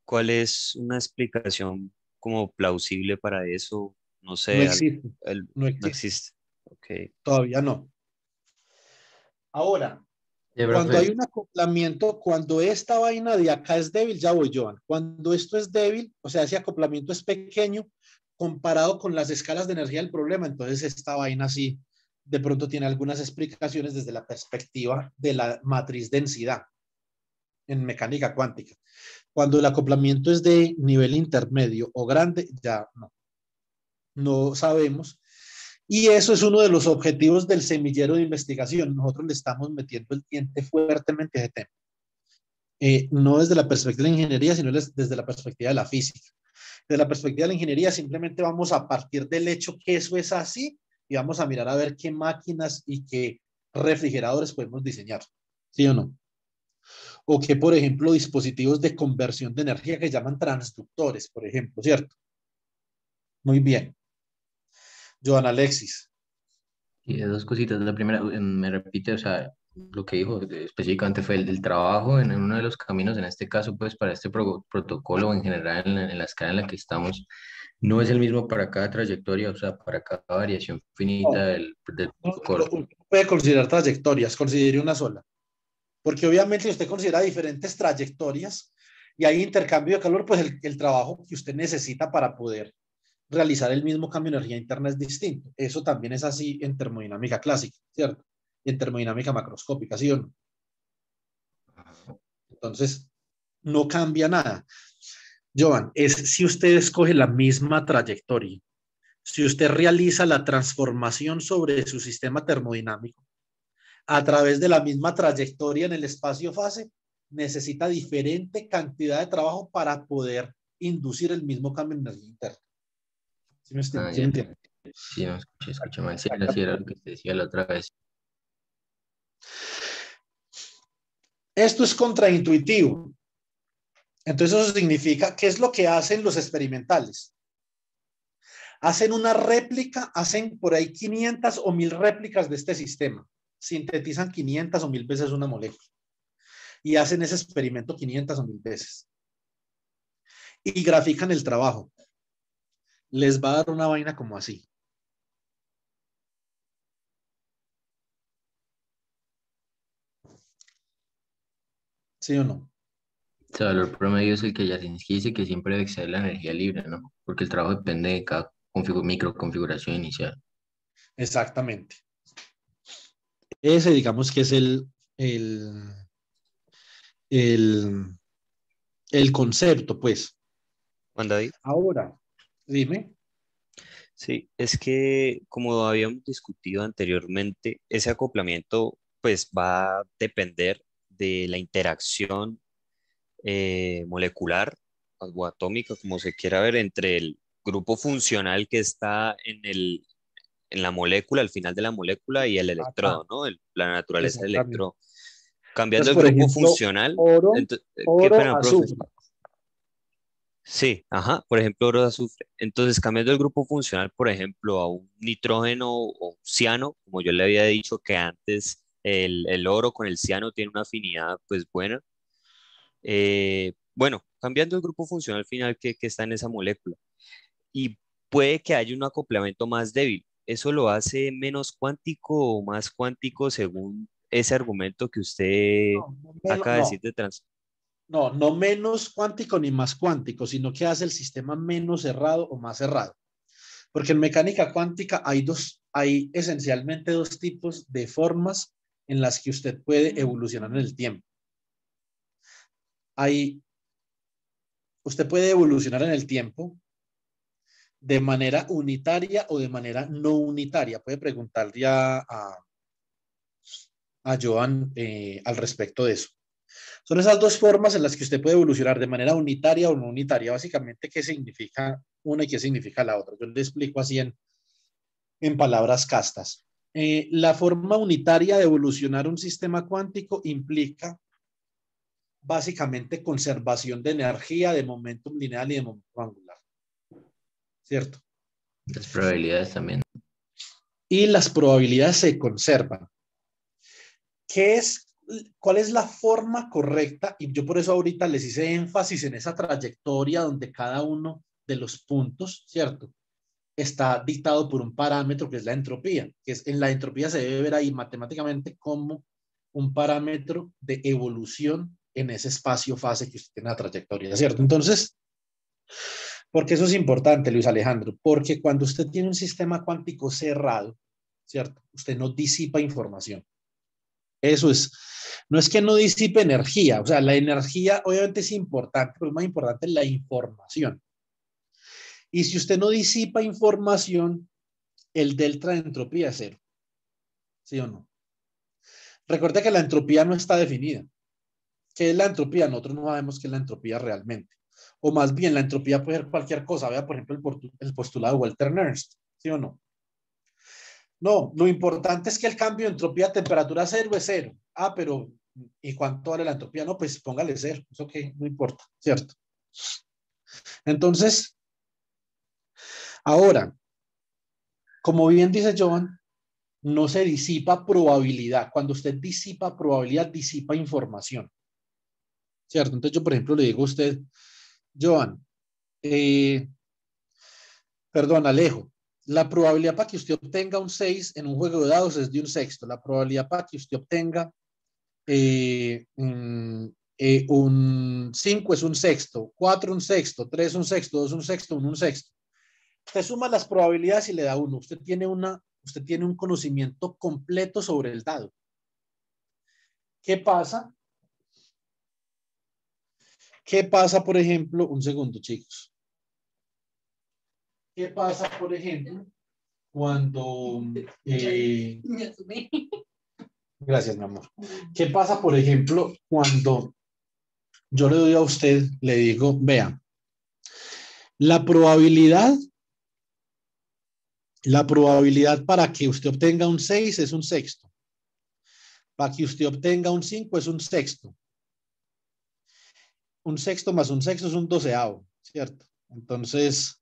¿Cuál es una explicación como plausible para eso? No No sé, existe, no no existe, existe. Ok. todavía no. Ahora, cuando hay profe, un acoplamiento, cuando esta vaina de acá es débil, ya voy, Joan. Cuando esto es débil, o sea, ese acoplamiento es pequeño comparado con las escalas de energía del problema, entonces esta vaina sí, de pronto tiene algunas explicaciones desde la perspectiva de la matriz densidad en mecánica cuántica. Cuando el acoplamiento es de nivel intermedio o grande, ya no sabemos. Y eso es uno de los objetivos del semillero de investigación. Nosotros le estamos metiendo el diente fuertemente a ese tema. No desde la perspectiva de la ingeniería, sino desde la perspectiva de la física. Desde la perspectiva de la ingeniería, simplemente vamos a partir del hecho que eso es así y vamos a mirar a ver qué máquinas y qué refrigeradores podemos diseñar. ¿Sí o no? O que, por ejemplo, dispositivos de conversión de energía que llaman transductores, por ejemplo, ¿cierto? Muy bien. Joan Alexis. y dos cositas. La primera, me repite, o sea, lo que dijo específicamente fue el del trabajo en uno de los caminos, en este caso, pues para este protocolo en general, en la escala en la que estamos, no es el mismo para cada trayectoria, o sea, para cada variación finita No, del no, protocolo. usted puede considerar trayectorias, considere una sola. Porque obviamente si usted considera diferentes trayectorias y hay intercambio de calor, pues el trabajo que usted necesita para poder realizar el mismo cambio de energía interna es distinto. Eso también es así en termodinámica clásica, ¿cierto? Y en termodinámica macroscópica, ¿sí o no? Entonces, no cambia nada. Joan, es si usted escoge la misma trayectoria, si usted realiza la transformación sobre su sistema termodinámico a través de la misma trayectoria en el espacio-fase, necesita diferente cantidad de trabajo para poder inducir el mismo cambio en energía interna. ¿Sí me Ah, ya. entiende? Sí, no escuché mal. Sí, así era lo que te decía la otra vez. Esto es contraintuitivo. Entonces eso significa, ¿qué es lo que hacen los experimentales? Hacen una réplica, hacen por ahí 500 o 1000 réplicas de este sistema. Sintetizan 500 o 1000 veces una molécula. Y hacen ese experimento 500 o 1000 veces. Y grafican el trabajo. Les va a dar una vaina como así. ¿Sí o no? O sea, el valor promedio es el que Jasinski dice que siempre debe exceder la energía libre, ¿no? Porque el trabajo depende de cada microconfiguración inicial. Exactamente. Ese, digamos que es el, el, el concepto, pues. Juan David. Ahora, dime. Sí, es que como habíamos discutido anteriormente, ese acoplamiento pues va a depender de la interacción molecular o atómica, como se quiera ver, entre el grupo funcional que está en la molécula, al final de la molécula, y el Acá, electrodo, ¿no? La naturaleza del exactamente. electrodo. Cambiando Entonces, el por grupo ejemplo, funcional, oro, qué oro, pena, profe. azufre. Sí, ajá, por ejemplo, oro de azufre. Entonces, cambiando el grupo funcional, por ejemplo, a un nitrógeno o un ciano, como yo le había dicho que antes el oro con el ciano tiene una afinidad pues buena. Bueno, cambiando el grupo funcional final que está en esa molécula. Y puede que haya un acoplamiento más débil. ¿Eso lo hace menos cuántico o más cuántico según ese argumento que usted acaba de decir No, de trans? no menos cuántico ni más cuántico, sino que hace el sistema menos cerrado o más cerrado. Porque en mecánica cuántica hay esencialmente dos tipos de formas en las que usted puede evolucionar en el tiempo. Usted puede evolucionar en el tiempo de manera unitaria o de manera no unitaria. Puede preguntarle a Joan al respecto de eso. Son esas dos formas en las que usted puede evolucionar de manera unitaria o no unitaria. Básicamente, ¿qué significa una y qué significa la otra? Yo le explico así en palabras castas. La forma unitaria de evolucionar un sistema cuántico implica básicamente conservación de energía, de momentum lineal y de momentum angular. ¿Cierto? Las probabilidades también. Y las probabilidades se conservan. ¿Cuál es la forma correcta? Y yo por eso ahorita les hice énfasis en esa trayectoria donde cada uno de los puntos, ¿cierto? Está dictado por un parámetro que es la entropía, que es en la entropía se debe ver ahí matemáticamente como un parámetro de evolución en ese espacio-fase que usted tiene la trayectoria, ¿cierto? Entonces, ¿por qué eso es importante, Luis Alejandro? Porque cuando usted tiene un sistema cuántico cerrado, ¿cierto? Usted no disipa información. Eso es, no es que no disipe energía, o sea, la energía obviamente es importante, pero es más importante la información. Y si usted no disipa información, el delta de entropía es cero. ¿Sí o no? Recuerde que la entropía no está definida. ¿Qué es la entropía? Nosotros no sabemos qué es la entropía realmente. O más bien, la entropía puede ser cualquier cosa. Vea, por ejemplo, el postulado de Walter Nernst. ¿Sí o no? No, lo importante es que el cambio de entropía a temperatura cero es cero. Ah, pero ¿y cuánto vale la entropía? No, pues póngale cero. Eso que no importa, ¿cierto? Entonces, ahora, como bien dice Joan, no se disipa probabilidad. Cuando usted disipa probabilidad, disipa información. ¿Cierto? Entonces yo, por ejemplo, le digo a usted, Joan, perdón, Alejo, la probabilidad para que usted obtenga un 6 en un juego de dados es de un sexto. La probabilidad para que usted obtenga un 5 es un sexto, 4 un sexto, 3 un sexto, 2 un sexto, 1 un sexto. Usted suma las probabilidades y le da 1. Usted tiene un conocimiento completo sobre el dado. ¿Qué pasa? ¿Qué pasa, por ejemplo? Un segundo, chicos. ¿Qué pasa, por ejemplo, cuando... gracias, mi amor. ¿Qué pasa, por ejemplo, cuando yo le doy a usted, le digo, vea, la probabilidad para que usted obtenga un 6 es un sexto. Para que usted obtenga un 5 es un sexto. Un sexto más un sexto es un doceavo, ¿cierto? Entonces,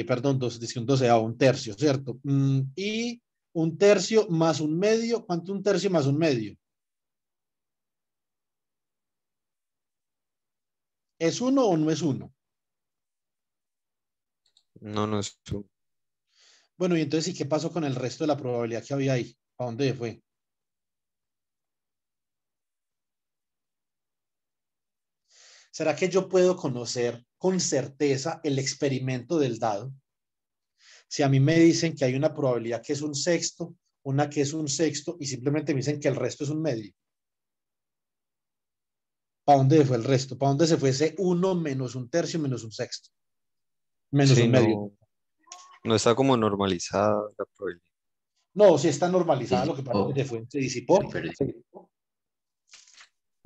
Perdón, dice un doceavo, un tercio, ¿cierto? Y un tercio más un medio, ¿cuánto un tercio más un medio? ¿Es uno o no es uno? No, no es true. Bueno, y entonces, ¿y qué pasó con el resto de la probabilidad que había ahí? ¿A dónde fue? ¿Será que yo puedo conocer con certeza el experimento del dado? Si a mí me dicen que hay una probabilidad que es un sexto, una que es un sexto, y simplemente me dicen que el resto es un medio. ¿Para dónde fue el resto? ¿Para dónde se fue ese uno menos un tercio menos un sexto? Menos Sí, un medio. no, no está como normalizada la probabilidad. No, sí está normalizada, lo que pasa es que Disipó, se disipó. se perdió.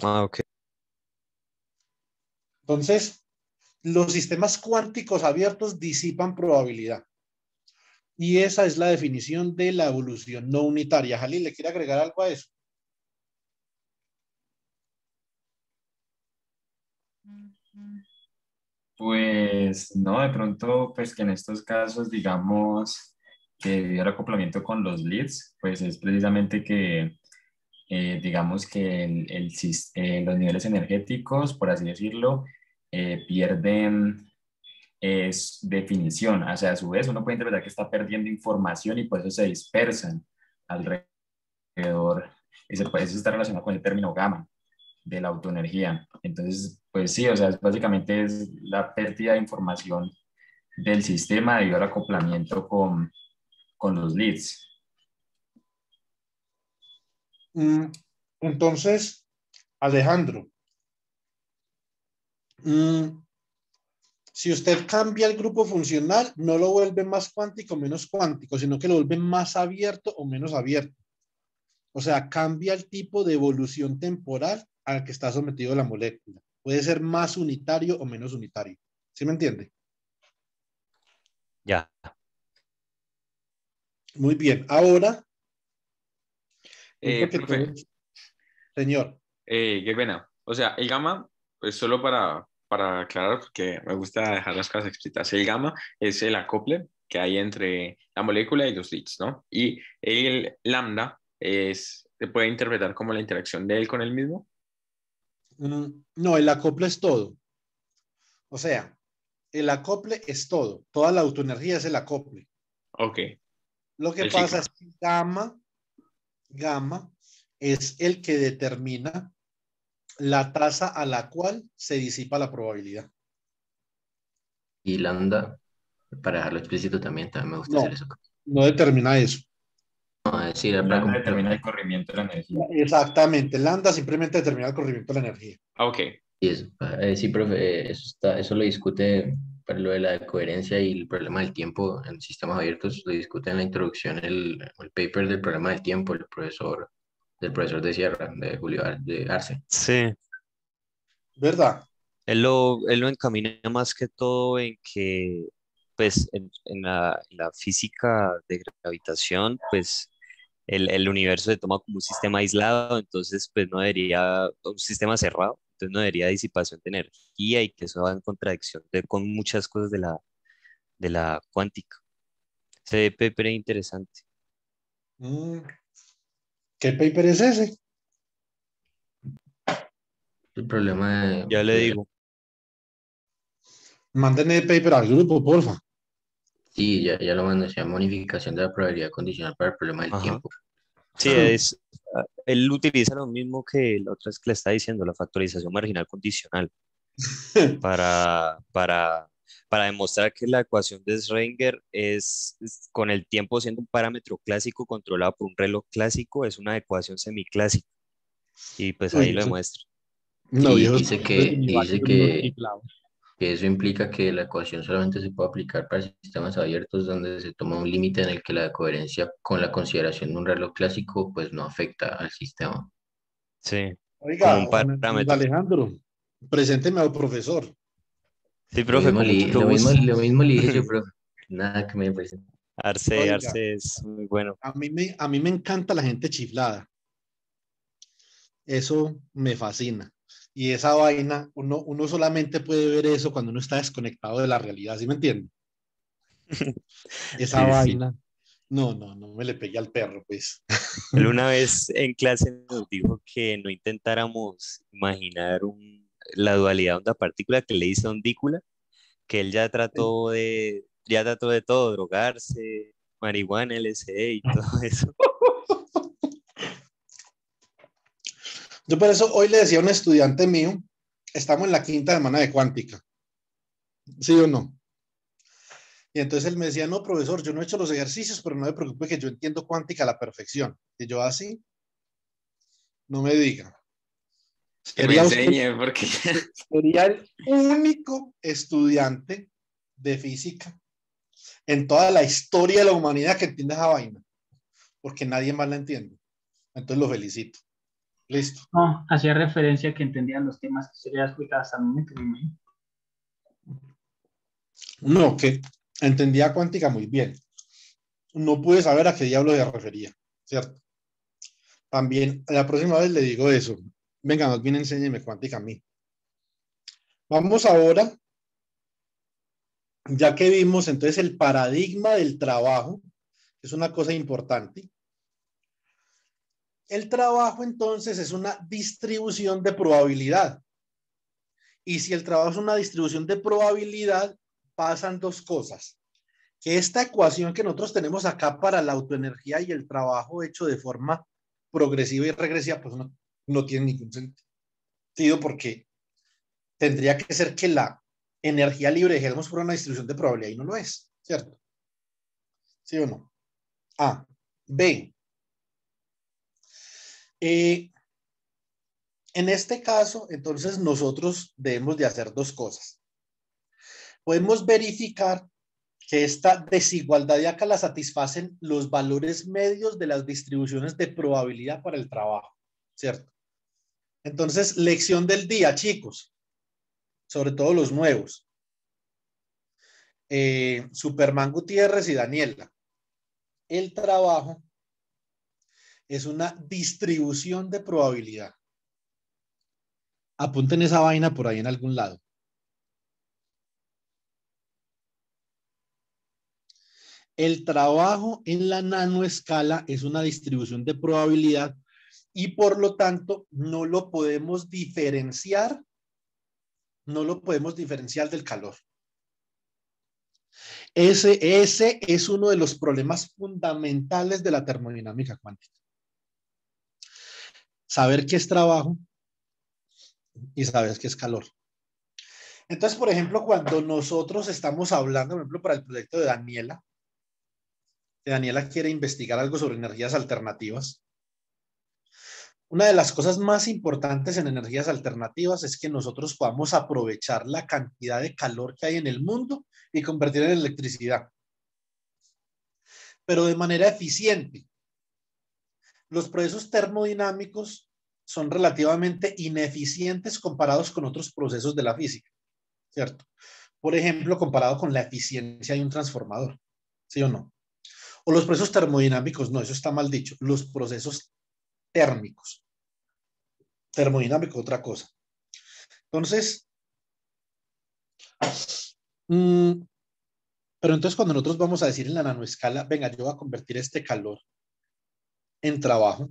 Ah, ok. Entonces, los sistemas cuánticos abiertos disipan probabilidad. Y esa es la definición de la evolución no unitaria. Jalil, ¿le quiere agregar algo a eso? Pues no, de pronto, pues que en estos casos, digamos, que debido al acoplamiento con los leads, pues es precisamente que, digamos que los niveles energéticos, por así decirlo, pierden definición. O sea, a su vez, uno puede interpretar que está perdiendo información y por eso se dispersan alrededor. Eso está relacionado con el término gamma de la autoenergía. Entonces, pues sí, o sea, básicamente es la pérdida de información del sistema debido al acoplamiento con los leads. Entonces, Alejandro, si usted cambia el grupo funcional, no lo vuelve más cuántico o menos cuántico, sino que lo vuelve más abierto o menos abierto. O sea, cambia el tipo de evolución temporal al que está sometido la molécula. Puede ser más unitario o menos unitario. ¿Sí me entiende? Ya. Muy bien. Ahora, necesito que Profe, todos, señor. qué pena. O sea, el gamma, pues solo para aclarar, porque me gusta dejar las cosas explícitas. El gamma es el acople que hay entre la molécula y los leads, ¿no? Y el lambda se puede interpretar como la interacción de él con él mismo. No, el acople es todo. O sea, el acople es todo. Toda la autoenergía es el acople. Ok, Lo que el pasa sigma. es que gamma es el que determina la tasa a la cual se disipa la probabilidad. Y lambda, para dejarlo explícito también me gusta hacer No, eso. no determina eso. No, es decir, para Lambda determina complementar. el corrimiento de la energía. Exactamente. Lambda simplemente determina el corrimiento de la energía. Ok, Y eso, sí, profe, eso lo discute para lo de la coherencia y el problema del tiempo en sistemas abiertos, lo discute en la introducción el paper del problema del tiempo, del profesor de Sierra, de Julio de Arce. Sí, ¿Verdad? él lo encamina más que todo en que, pues, en la física de gravitación, pues, el universo se toma como un sistema aislado, entonces, pues, no debería, un sistema cerrado, entonces no debería disipación de energía y que eso va en contradicción con muchas cosas de la cuántica. Ese paper es interesante. Mm, ¿Qué paper es ese? El problema Ya le digo, Mándenme el paper al grupo, porfa. sí, ya lo mando, se llama modificación de la probabilidad condicional para el problema del ajá. tiempo. Sí, él utiliza lo mismo que la otra vez que le está diciendo, la factorización marginal condicional, para demostrar que la ecuación de Schrödinger con el tiempo siendo un parámetro clásico controlado por un reloj clásico, es una ecuación semiclásica. Y pues ahí Uy, lo eso, demuestra. no, Y viejos, dice ni y dice unos chiflados. que eso implica que la ecuación solamente se puede aplicar para sistemas abiertos donde se toma un límite en el que la coherencia con la consideración de un reloj clásico pues no afecta al sistema. Sí, como Oiga, un Luis parámetro. Alejandro, presénteme al profesor. Sí, profe, con mucho gusto. Lo mismo le dije yo, pero nada que me parece. Arce Oiga, es muy bueno. a mí me encanta la gente chiflada. Eso me fascina. Y esa vaina, uno solamente puede ver eso cuando uno está desconectado de la realidad, ¿sí me entiende? Esa Sí, sí. vaina. No, no, no me le pegué al perro, pues. Él una vez en clase nos dijo que no intentáramos imaginar la dualidad onda-partícula que le dice ondícula, que él ya trató de todo, drogarse, marihuana, LSD y todo eso. Yo por eso hoy le decía a un estudiante mío, estamos en la quinta semana de cuántica, ¿sí o no? Y entonces él me decía, no, profesor, yo no he hecho los ejercicios, pero no me preocupe que yo entiendo cuántica a la perfección. Y yo así, no me diga. Que me Sería usted, enseñe, porque sería el único estudiante de física en toda la historia de la humanidad que entiende esa vaina, porque nadie más la entiende. Entonces lo felicito. Listo. No, hacía referencia a que entendían los temas que se le explicado hasta el momento, me imagino. No, que entendía cuántica muy bien. No pude saber a qué diablo se refería, ¿cierto? También la próxima vez le digo eso. Venga, más bien enséñeme cuántica a mí. Vamos ahora, ya que vimos entonces el paradigma del trabajo, que es una cosa importante. El trabajo entonces es una distribución de probabilidad. Y si el trabajo es una distribución de probabilidad, pasan dos cosas. Que esta ecuación que nosotros tenemos acá para la autoenergía y el trabajo hecho de forma progresiva y regresiva, pues no tiene ningún sentido porque tendría que ser que la energía libre de Helmholtz fuera una distribución de probabilidad y no lo es, ¿cierto? ¿Sí o no? A. B. En este caso, entonces nosotros debemos de hacer dos cosas. Podemos verificar que esta desigualdad de acá la satisfacen los valores medios de las distribuciones de probabilidad para el trabajo, ¿cierto? Entonces, lección del día, chicos, sobre todo los nuevos. Superman Gutiérrez y Daniela. El trabajo es una distribución de probabilidad. Apunten esa vaina por ahí en algún lado. El trabajo en la nanoescala es una distribución de probabilidad y por lo tanto no lo podemos diferenciar, del calor. Ese es uno de los problemas fundamentales de la termodinámica cuántica. Saber qué es trabajo y saber qué es calor. Entonces, por ejemplo, cuando nosotros estamos hablando, por ejemplo, para el proyecto de Daniela, que Daniela quiere investigar algo sobre energías alternativas, una de las cosas más importantes en energías alternativas es que nosotros podamos aprovechar la cantidad de calor que hay en el mundo y convertirlo en electricidad, pero de manera eficiente. Los procesos termodinámicos son relativamente ineficientes comparados con otros procesos de la física, ¿cierto? Por ejemplo, comparado con la eficiencia de un transformador, ¿sí o no? O los procesos termodinámicos, no, eso está mal dicho, los procesos térmicos. Termodinámico, otra cosa. Entonces, pero entonces cuando nosotros vamos a decir en la nanoescala, venga, yo voy a convertir este calor en trabajo,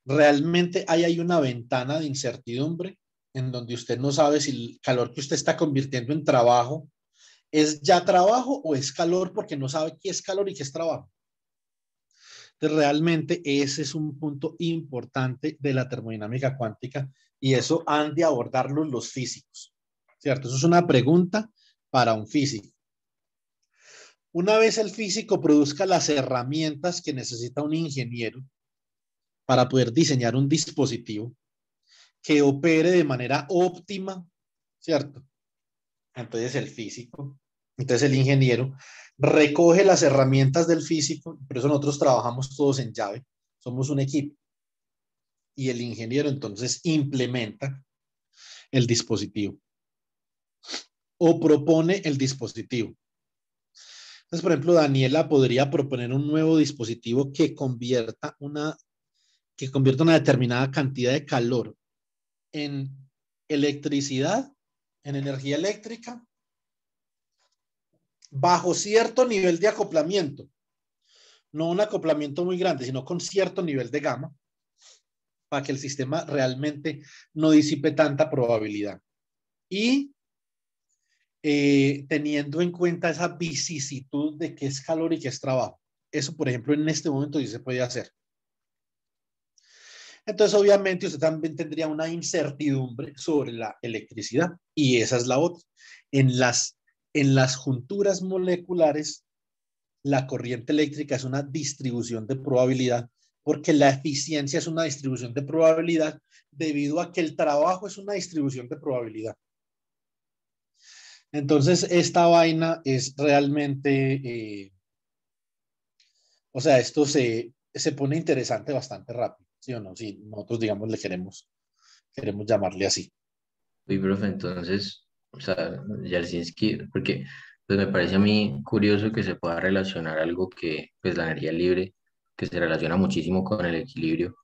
realmente ahí hay una ventana de incertidumbre en donde usted no sabe si el calor que usted está convirtiendo en trabajo es ya trabajo o es calor porque no sabe qué es calor y qué es trabajo. Entonces, realmente ese es un punto importante de la termodinámica cuántica y eso han de abordarlo los físicos, ¿cierto? Eso es una pregunta para un físico. Una vez el físico produzca las herramientas que necesita un ingeniero para poder diseñar un dispositivo que opere de manera óptima, ¿cierto? Entonces el ingeniero recoge las herramientas del físico, por eso nosotros trabajamos todos en llave, somos un equipo, y el ingeniero entonces implementa el dispositivo o propone el dispositivo. Entonces, por ejemplo, Daniela podría proponer un nuevo dispositivo que convierta una determinada cantidad de calor en electricidad, en energía eléctrica, bajo cierto nivel de acoplamiento, no un acoplamiento muy grande, sino con cierto nivel de gamma, para que el sistema realmente no disipe tanta probabilidad. Y teniendo en cuenta esa vicisitud de qué es calor y qué es trabajo. Eso, por ejemplo, en este momento sí se puede hacer. Entonces, obviamente, usted también tendría una incertidumbre sobre la electricidad. Y esa es la otra. En las junturas moleculares, la corriente eléctrica es una distribución de probabilidad, porque la eficiencia es una distribución de probabilidad debido a que el trabajo es una distribución de probabilidad. Entonces, esta vaina es realmente, o sea, esto se pone interesante bastante rápido, ¿sí o no? Si nosotros, digamos, le queremos llamarle así. Uy, profe, entonces, o sea, Jarzynski, porque pues me parece a mí curioso que se pueda relacionar algo que, pues la energía libre, que se relaciona muchísimo con el equilibrio,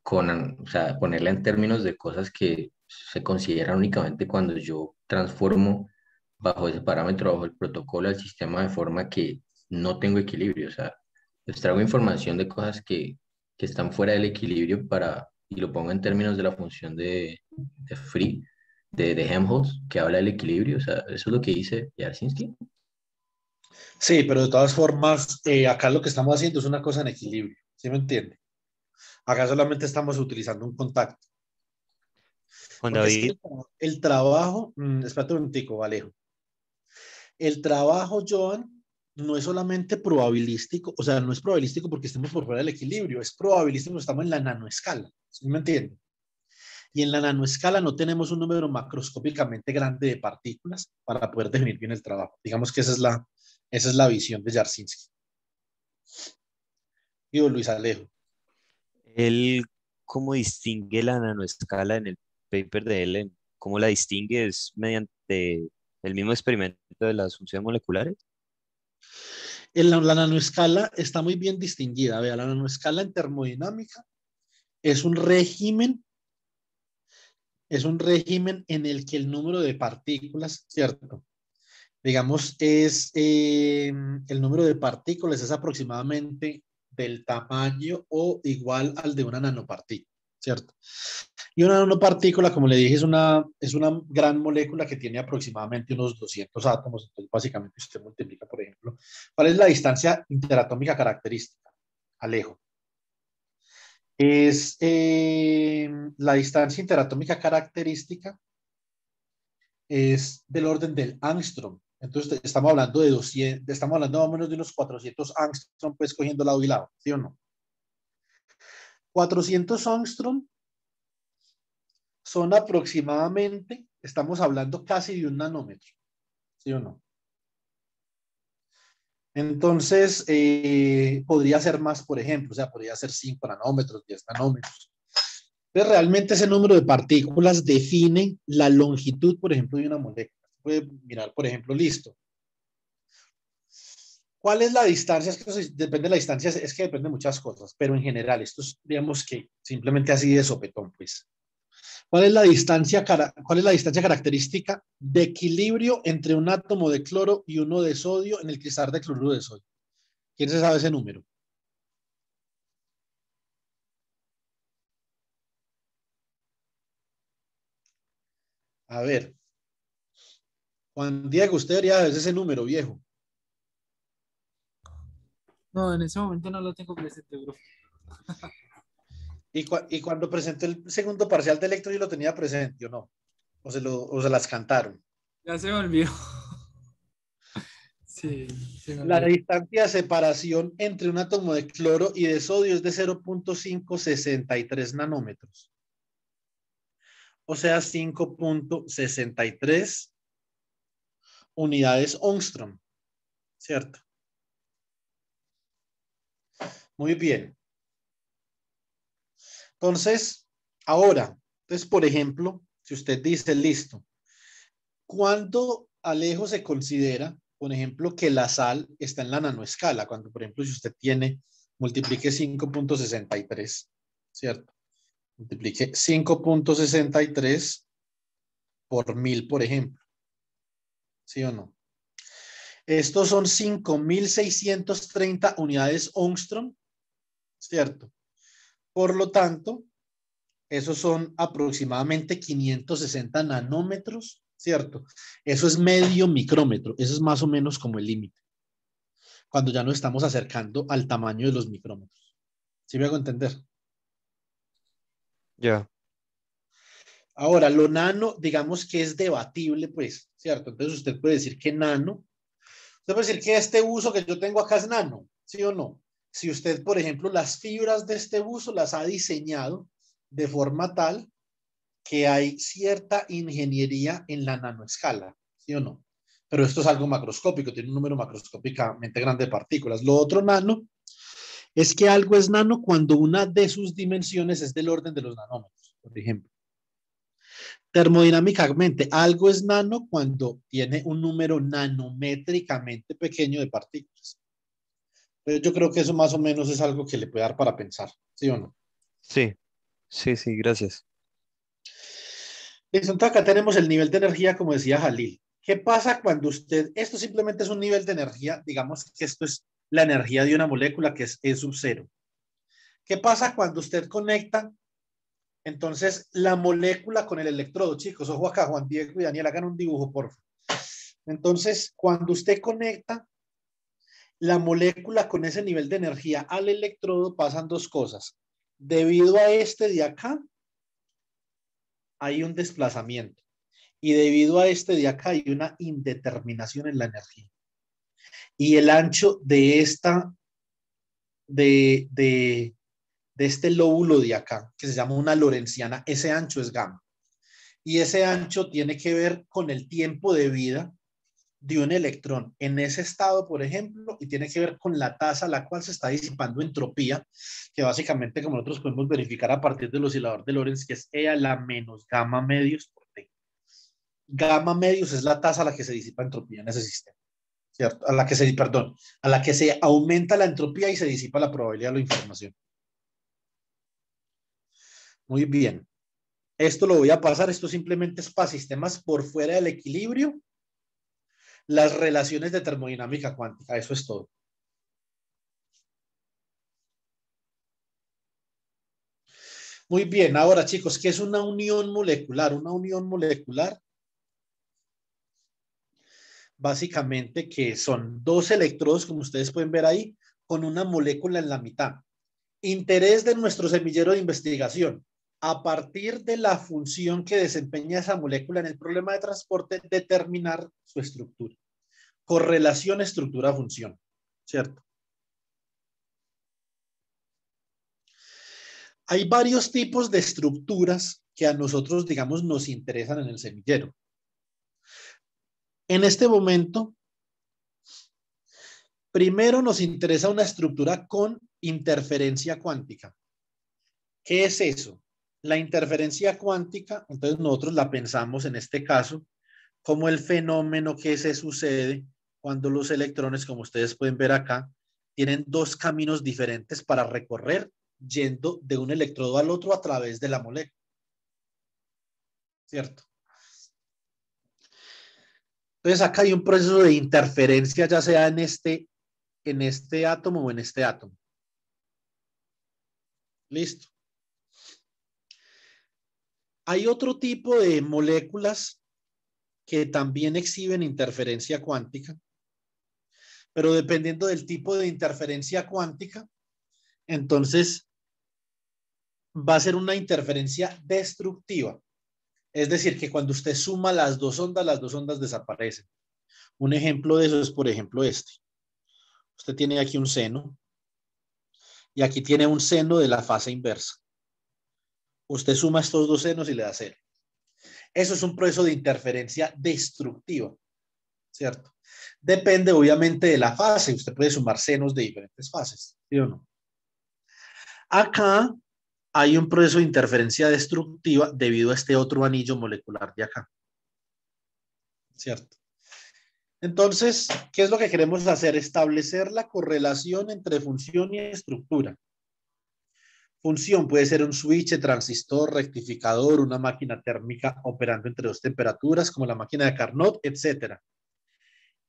o sea, ponerla en términos de cosas que se consideran únicamente cuando yo transformo bajo ese parámetro, bajo el protocolo del sistema de forma que no tengo equilibrio, o sea, extraigo información de cosas que están fuera del equilibrio y lo pongo en términos de la función de Free de Helmholtz, que habla del equilibrio, o sea, eso es lo que dice Jarzynski. Sí, pero de todas formas, acá lo que estamos haciendo es una cosa en equilibrio, ¿sí me entiende? Acá solamente estamos utilizando un contacto. Juan Porque es que David, el trabajo, espérate un momentico, Alejo. El trabajo, Joan, no es solamente probabilístico, o sea, no es probabilístico porque estemos por fuera del equilibrio, es probabilístico porque estamos en la nanoescala, ¿sí me entiende? Y en la nanoescala no tenemos un número macroscópicamente grande de partículas para poder definir bien el trabajo. Digamos que esa es la visión de Jarzynski. Y Luis Alejo. él, ¿cómo distingue la nanoescala en el paper de él? ¿Cómo la distingue? ¿Es mediante el mismo experimento de las funciones moleculares? La nanoescala está muy bien distinguida. Vea, la nanoescala en termodinámica es un régimen en el que el número de partículas, ¿cierto? Digamos, el número de partículas es aproximadamente del tamaño o igual al de una nanopartícula, ¿cierto? Y una nanopartícula, como le dije, es una gran molécula que tiene aproximadamente unos 200 átomos. Entonces, básicamente, usted multiplica, por ejemplo, ¿cuál es la distancia interatómica característica? Alejo. La distancia interatómica característica es del orden del angstrom. Entonces, estamos hablando de 200, estamos hablando más o menos de unos 400 angstrom, pues cogiendo lado y lado, ¿sí o no? 400 angstrom son aproximadamente, estamos hablando casi de un nanómetro, ¿sí o no? Entonces, podría ser más, por ejemplo, o sea, podría ser 5 nanómetros, 10 nanómetros. Entonces, realmente ese número de partículas define la longitud, por ejemplo, de una molécula. Puede mirar, por ejemplo, listo. ¿Cuál es la distancia? Es que depende de la distancia, es que depende de muchas cosas, pero en general, esto es, digamos que simplemente así de sopetón, pues. ¿Cuál es la distancia característica de equilibrio entre un átomo de cloro y uno de sodio en el cristal de cloruro de sodio? ¿Quién se sabe ese número? A ver, Juan Diego, usted debería saber ese número, viejo. No, en ese momento no lo tengo presente, bro. Y cuando presenté el segundo parcial de electro, yo lo tenía presente, ¿o no? O se las cantaron. Ya se me olvidó. Sí, se me La olvidó. distancia de separación entre un átomo de cloro y de sodio es de 0.563 nanómetros. O sea, 5.63 unidades Ångström, ¿cierto? Muy bien. Entonces, por ejemplo, si usted dice, listo, ¿cuándo, Alejo, se considera, por ejemplo, que la sal está en la nanoescala? Cuando, por ejemplo, si usted multiplique 5.63, ¿cierto? Multiplique 5.63 por 1000, por ejemplo. ¿Sí o no? Estos son 5.630 unidades Ångström, ¿cierto? Por lo tanto, esos son aproximadamente 560 nanómetros, ¿cierto? Eso es medio micrómetro, eso es más o menos como el límite, cuando ya nos estamos acercando al tamaño de los micrómetros. ¿Sí me hago entender? Ya. Ahora, lo nano, digamos que es debatible, pues, ¿cierto? Entonces usted puede decir que nano, usted puede decir que este uso que yo tengo acá es nano, ¿sí o no? Si usted, por ejemplo, las fibras de este uso las ha diseñado de forma tal que hay cierta ingeniería en la nanoescala, ¿sí o no? Pero esto es algo macroscópico, tiene un número macroscópicamente grande de partículas. Lo otro nano es que algo es nano cuando una de sus dimensiones es del orden de los nanómetros, por ejemplo. Termodinámicamente, algo es nano cuando tiene un número nanométricamente pequeño de partículas. Entonces, yo creo que eso más o menos es algo que le puede dar para pensar, ¿sí o no? Sí, sí, sí, gracias. Listo, entonces acá tenemos el nivel de energía, como decía Jalil. ¿Qué pasa cuando usted, esto simplemente es un nivel de energía, digamos que esto es la energía de una molécula que es E sub cero? ¿Qué pasa cuando usted conecta entonces la molécula con el electrodo? Chicos, ojo acá, Juan Diego y Daniel, hagan un dibujo, por favor. Entonces, cuando usted conecta la molécula con ese nivel de energía al electrodo, pasan dos cosas. Debido a este de acá, hay un desplazamiento. Y debido a este de acá, hay una indeterminación en la energía. Y el ancho de esta, de este lóbulo de acá, que se llama una lorentziana, ese ancho es gamma. Y ese ancho tiene que ver con el tiempo de vida de un electrón en ese estado, por ejemplo, y tiene que ver con la tasa a la cual se está disipando entropía, que básicamente, como nosotros podemos verificar a partir del oscilador de Lorentz, que es E a la menos gamma medios por T. Gamma medios es la tasa a la que se disipa entropía en ese sistema, ¿cierto? A la que se, perdón, a la que se aumenta la entropía y se disipa la probabilidad de la información. Muy bien. Esto lo voy a pasar, esto simplemente es para sistemas por fuera del equilibrio, las relaciones de termodinámica cuántica, eso es todo. Muy bien, ahora chicos, ¿qué es una unión molecular? Una unión molecular, básicamente que son dos electrodos, como ustedes pueden ver ahí, con una molécula en la mitad. Interés de nuestro semillero de investigación. A partir de la función que desempeña esa molécula en el problema de transporte, determinar su estructura. Correlación estructura-función, ¿cierto? Hay varios tipos de estructuras que a nosotros, digamos, nos interesan en el semillero. En este momento, primero nos interesa una estructura con interferencia cuántica. ¿Qué es eso? La interferencia cuántica, entonces nosotros la pensamos en este caso como el fenómeno que se sucede cuando los electrones, como ustedes pueden ver acá, tienen dos caminos diferentes para recorrer yendo de un electrodo al otro a través de la molécula. ¿Cierto? Entonces acá hay un proceso de interferencia, ya sea en este átomo o en este átomo. Listo. Hay otro tipo de moléculas que también exhiben interferencia cuántica, pero dependiendo del tipo de interferencia cuántica, entonces va a ser una interferencia destructiva. Es decir, que cuando usted suma las dos ondas desaparecen. Un ejemplo de eso es, por ejemplo, este. Usted tiene aquí un seno y aquí tiene un seno de la fase inversa. Usted suma estos dos senos y le da 0. Eso es un proceso de interferencia destructiva, ¿cierto? Depende, obviamente, de la fase. Usted puede sumar senos de diferentes fases, ¿sí o no? Acá hay un proceso de interferencia destructiva debido a este otro anillo molecular de acá, ¿cierto? Entonces, ¿qué es lo que queremos hacer? Establecer la correlación entre función y estructura. Función puede ser un switch, transistor, rectificador, una máquina térmica operando entre dos temperaturas, como la máquina de Carnot, etc.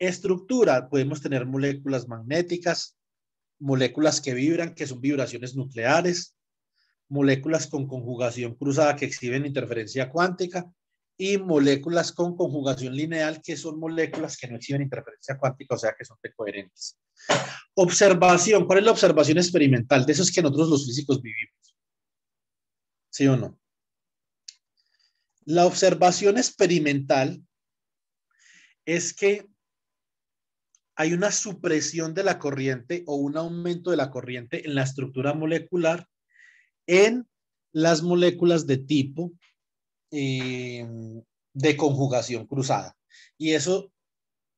Estructura, podemos tener moléculas magnéticas, moléculas que vibran, que son vibraciones nucleares, moléculas con conjugación cruzada que exhiben interferencia cuántica y moléculas con conjugación lineal, que son moléculas que no exhiben interferencia cuántica, o sea que son decoherentes. Observación, ¿cuál es la observación experimental? De eso es que nosotros los físicos vivimos. ¿Sí o no? La observación experimental es que hay una supresión de la corriente o un aumento de la corriente en la estructura molecular en las moléculas de tipo de conjugación cruzada. Y eso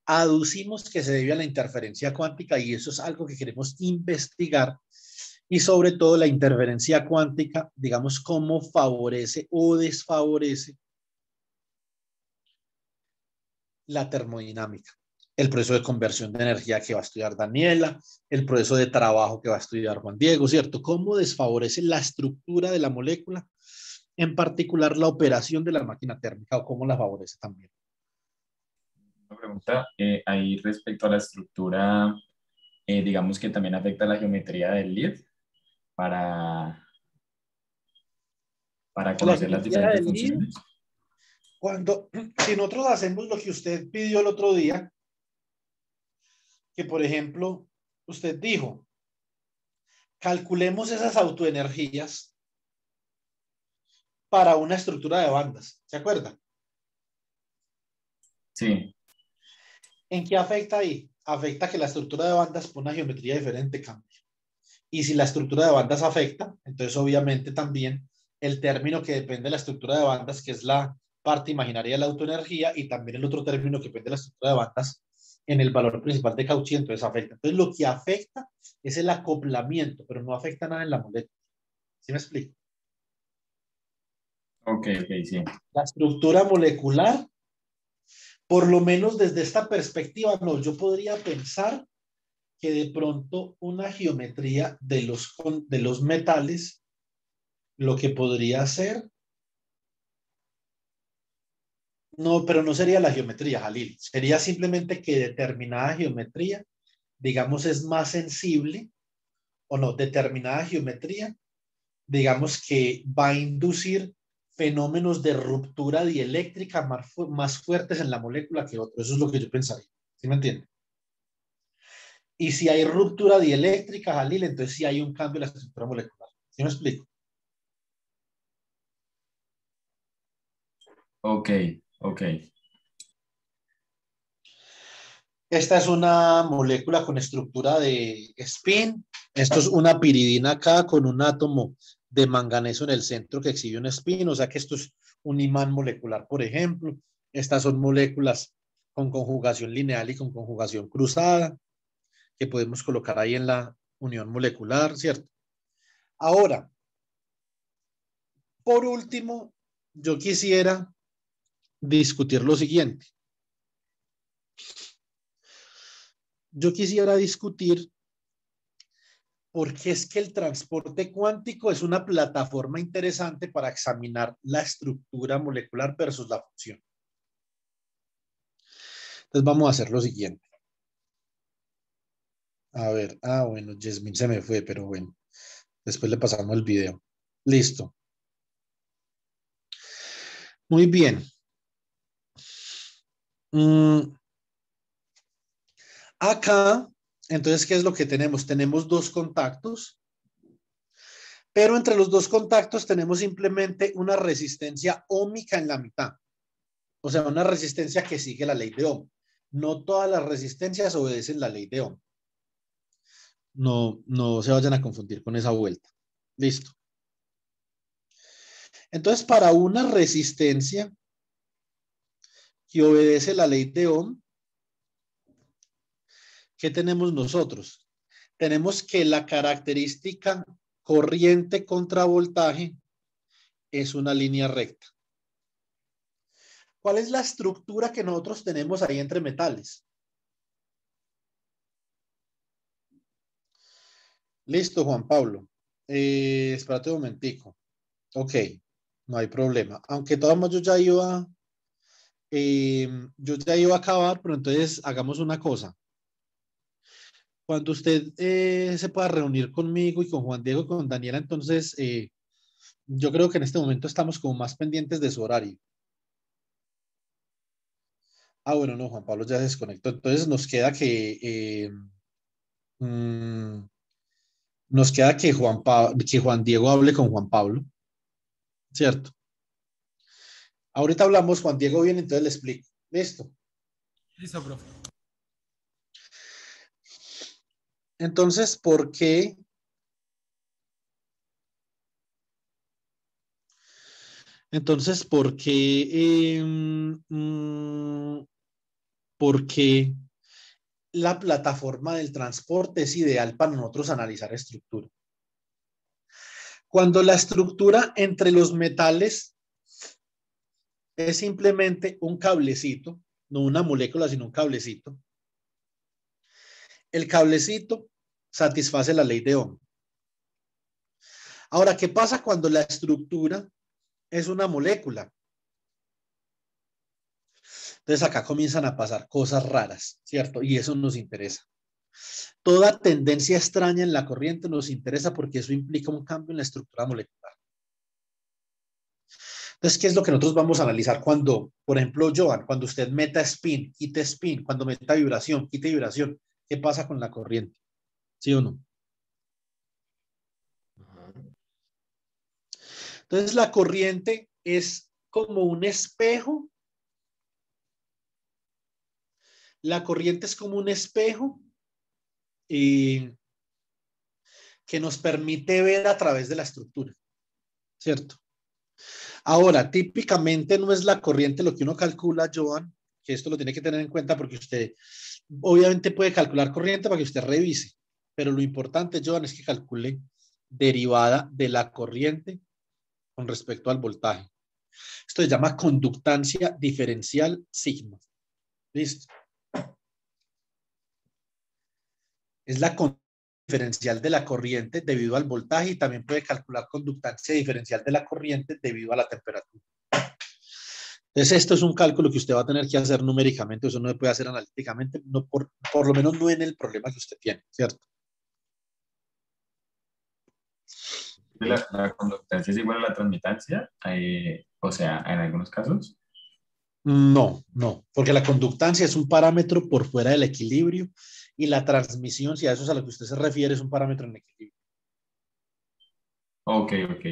aducimos que se debe a la interferencia cuántica, y eso es algo que queremos investigar, y sobre todo la interferencia cuántica, digamos, cómo favorece o desfavorece la termodinámica, el proceso de conversión de energía que va a estudiar Daniela, el proceso de trabajo que va a estudiar Juan Diego, ¿cierto? Cómo desfavorece la estructura de la molécula, en particular la operación de la máquina térmica, o cómo la favorece también. Una pregunta ahí respecto a la estructura, digamos que también afecta la geometría del lead para, para conocer las diferentes funciones. Si nosotros hacemos lo que usted pidió el otro día, que por ejemplo, usted dijo, calculemos esas autoenergías para una estructura de bandas, ¿se acuerda? Sí. ¿En qué afecta ahí? Afecta que la estructura de bandas por una geometría diferente cambia. Y si la estructura de bandas afecta, entonces obviamente también el término que depende de la estructura de bandas, que es la parte imaginaria de la autoenergía, y también el otro término que depende de la estructura de bandas en el valor principal de Cauchy, entonces afecta. Entonces lo que afecta es el acoplamiento, pero no afecta nada en la molécula. ¿Sí me explico? Ok, sí. La estructura molecular, por lo menos desde esta perspectiva, no, yo podría pensar que de pronto una geometría de los metales, lo que podría ser, no, pero no sería la geometría, Jalil, sería simplemente que determinada geometría, digamos, es más sensible, o no, determinada geometría, digamos que va a inducir fenómenos de ruptura dieléctrica más fuertes en la molécula que otros. Eso es lo que yo pensaría. ¿Sí me entiende? Y si hay ruptura dieléctrica, Jalil, entonces sí hay un cambio en la estructura molecular. ¿Sí me explico? Ok. Esta es una molécula con estructura de spin. Esto es una piridina acá con un átomo de manganeso en el centro que exhibe un spin. O sea que esto es un imán molecular, por ejemplo. Estas son moléculas con conjugación lineal y con conjugación cruzada que podemos colocar ahí en la unión molecular, ¿cierto? Ahora, por último, yo quisiera discutir lo siguiente. Yo quisiera discutir por qué es que el transporte cuántico es una plataforma interesante para examinar la estructura molecular versus la función. Entonces vamos a hacer lo siguiente. A ver, bueno, Yasmín se me fue, pero bueno, después le pasamos el video. Listo. Muy bien. Acá, entonces, ¿qué es lo que tenemos? Tenemos dos contactos, pero entre los dos contactos tenemos simplemente una resistencia óhmica en la mitad. O sea, una resistencia que sigue la ley de Ohm. No todas las resistencias obedecen la ley de Ohm. No se vayan a confundir con esa vuelta. Listo. Entonces, para una resistencia que obedece la ley de Ohm, ¿qué tenemos nosotros? Tenemos que la característica corriente contra voltaje es una línea recta. ¿Cuál es la estructura que nosotros tenemos ahí entre metales? Listo, Juan Pablo. Espérate un momentico. Ok, no hay problema. Aunque todos yo ya iba yo ya iba a acabar, pero entonces hagamos una cosa. Cuando usted se pueda reunir conmigo y con Juan Diego y con Daniela, entonces yo creo que en este momento estamos como más pendientes de su horario. Ah, bueno, no, Juan Pablo ya se desconectó. Entonces mm, nos queda que que Juan Diego hable con Juan Pablo, ¿cierto? Ahorita hablamos, Juan Diego viene, entonces le explico. Listo. Listo, profe. Entonces, ¿por qué? Entonces, ¿por qué la plataforma del transporte es ideal para nosotros analizar estructura? Cuando la estructura entre los metales es simplemente un cablecito, no una molécula, sino un cablecito, el cablecito satisface la ley de Ohm. Ahora, ¿qué pasa cuando la estructura es una molécula? Entonces acá comienzan a pasar cosas raras, ¿cierto? Y eso nos interesa. Toda tendencia extraña en la corriente nos interesa porque eso implica un cambio en la estructura molecular. Entonces, ¿qué es lo que nosotros vamos a analizar cuando, por ejemplo, Joan, cuando usted meta spin, quite spin, cuando meta vibración, quite vibración? ¿Qué pasa con la corriente? ¿Sí o no? Entonces, la corriente es como un espejo. La corriente es como un espejo que nos permite ver a través de la estructura, ¿cierto? Ahora, típicamente no es la corriente lo que uno calcula, Joan, que esto lo tiene que tener en cuenta porque usted obviamente puede calcular corriente para que usted revise, pero lo importante, Joan, es que calcule derivada de la corriente con respecto al voltaje. Esto se llama conductancia diferencial sigma. ¿Listo? Es la diferencial de la corriente debido al voltaje y también puede calcular conductancia diferencial de la corriente debido a la temperatura. Entonces, esto es un cálculo que usted va a tener que hacer numéricamente, eso no se puede hacer analíticamente, no por lo menos no en el problema que usted tiene, ¿cierto? La conductancia es igual a la transmitancia, o sea, en algunos casos. No, no, porque la conductancia es un parámetro por fuera del equilibrio y la transmisión, si a eso es a lo que usted se refiere, es un parámetro en equilibrio. Ok, ok.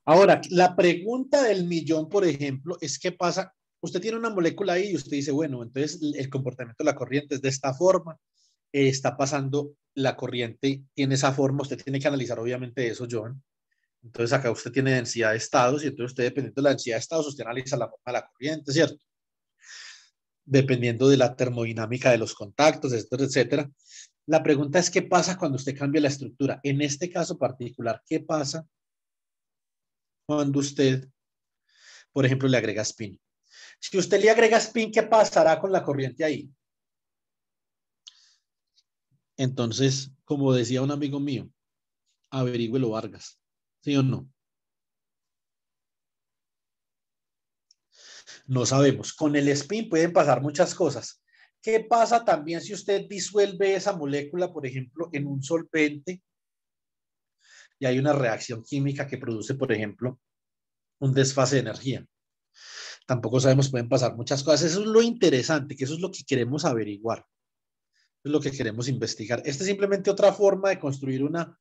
Ahora, la pregunta del millón, por ejemplo, es qué pasa. Usted tiene una molécula ahí y usted dice, bueno, entonces el comportamiento de la corriente es de esta forma, está pasando, la corriente tiene esa forma, usted tiene que analizar obviamente eso, John. Entonces acá usted tiene densidad de estados y entonces usted dependiendo de la densidad de estados, usted analiza la forma de la corriente, ¿cierto? Dependiendo de la termodinámica de los contactos, etcétera, etcétera. La pregunta es qué pasa cuando usted cambia la estructura. En este caso particular, ¿qué pasa cuando usted, por ejemplo, le agrega spin? Si usted le agrega spin, ¿qué pasará con la corriente ahí? Entonces, como decía un amigo mío, averígüelo Vargas, ¿sí o no? No sabemos. Con el spin pueden pasar muchas cosas. ¿Qué pasa también si usted disuelve esa molécula, por ejemplo, en un solvente y hay una reacción química que produce, por ejemplo, un desfase de energía? Tampoco sabemos, pueden pasar muchas cosas. Eso es lo interesante, que eso es lo que queremos averiguar. Eso es lo que queremos investigar. Esta es simplemente otra forma de construir una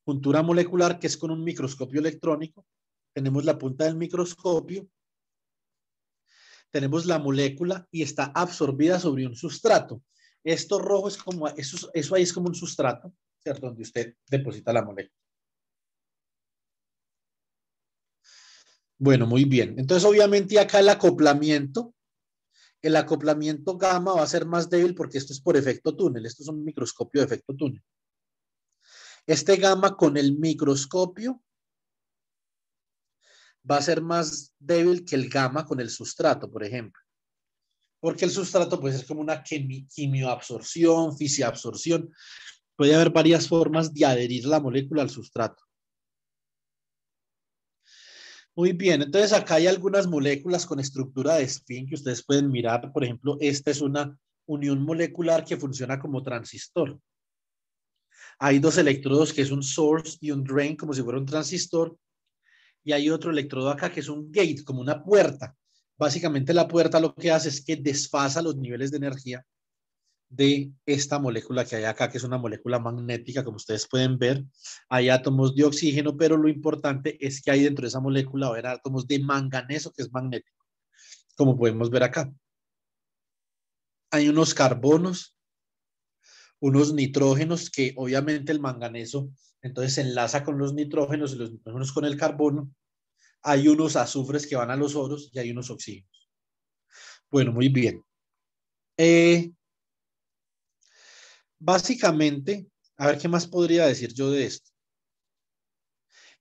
juntura molecular que es con un microscopio electrónico. Tenemos la punta del microscopio, tenemos la molécula y está absorbida sobre un sustrato. Esto rojo es como, eso ahí es como un sustrato, ¿cierto? Donde usted deposita la molécula. Bueno, muy bien. Entonces, obviamente acá el acoplamiento gamma va a ser más débil porque esto es por efecto túnel. Esto es un microscopio de efecto túnel. Este gamma con el microscopio va a ser más débil que el gamma con el sustrato, por ejemplo. Porque el sustrato puede ser como una quimioabsorción, fisiabsorción. Puede haber varias formas de adherir la molécula al sustrato. Muy bien, entonces acá hay algunas moléculas con estructura de spin que ustedes pueden mirar. Por ejemplo, esta es una unión molecular que funciona como transistor. Hay dos electrodos que es un source y un drain, como si fuera un transistor. Y hay otro electrodo acá que es un gate, como una puerta. Básicamente la puerta lo que hace es que desfasa los niveles de energía de esta molécula que hay acá, que es una molécula magnética, como ustedes pueden ver. Hay átomos de oxígeno, pero lo importante es que hay dentro de esa molécula va a haber átomos de manganeso, que es magnético, como podemos ver acá. Hay unos carbonos, unos nitrógenos, que obviamente el manganeso entonces se enlaza con los nitrógenos y los nitrógenos con el carbono. Hay unos azufres que van a los oros y hay unos oxígenos. Bueno, muy bien. Básicamente, a ver qué más podría decir yo de esto.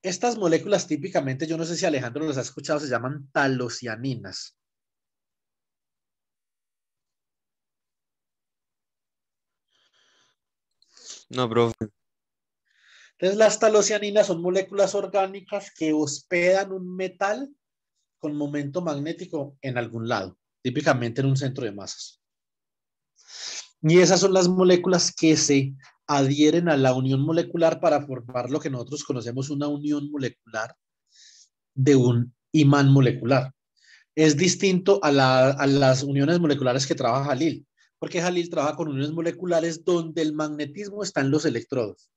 Estas moléculas típicamente, yo no sé si Alejandro los ha escuchado, se llaman talocianinas. No, profe. Entonces, las talocianinas son moléculas orgánicas que hospedan un metal con momento magnético en algún lado, típicamente en un centro de masas. Y esas son las moléculas que se adhieren a la unión molecular para formar lo que nosotros conocemos una unión molecular de un imán molecular. Es distinto a las uniones moleculares que trabaja Jalil, porque Jalil trabaja con uniones moleculares donde el magnetismo está en los electrodos.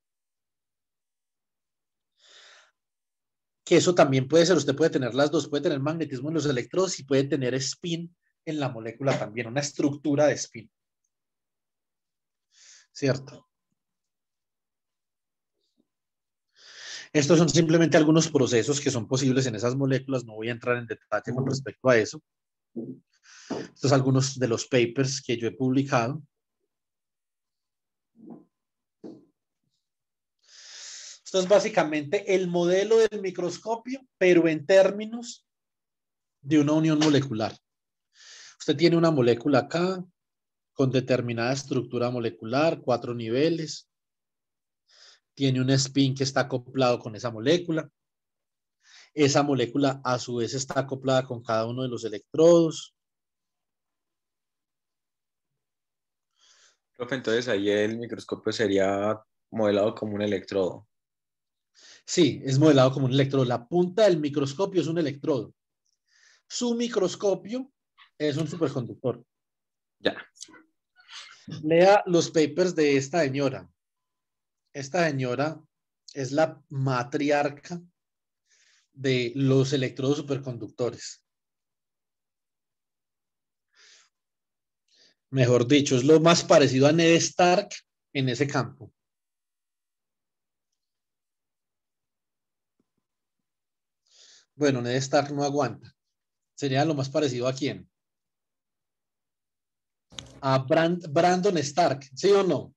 Que eso también puede ser, usted puede tener las dos, puede tener magnetismo en los electrodos y puede tener spin en la molécula también, una estructura de spin. ¿Cierto? Estos son simplemente algunos procesos que son posibles en esas moléculas, no voy a entrar en detalle con respecto a eso. Estos son algunos de los papers que yo he publicado. Esto es básicamente el modelo del microscopio, pero en términos de una unión molecular. Usted tiene una molécula acá con determinada estructura molecular, 4 niveles. Tiene un spin que está acoplado con esa molécula. Esa molécula a su vez está acoplada con cada uno de los electrodos. Profe, entonces ahí el microscopio sería modelado como un electrodo. Sí, es modelado como un electrodo. La punta del microscopio es un electrodo. Su microscopio es un superconductor. Ya. Lea los papers de esta señora. Esta señora es la matriarca de los electrodos superconductores. Mejor dicho, es lo más parecido a Ned Stark en ese campo. Bueno, Ned Stark no aguanta. Sería lo más parecido a quién. A Brandon Stark, ¿sí o no?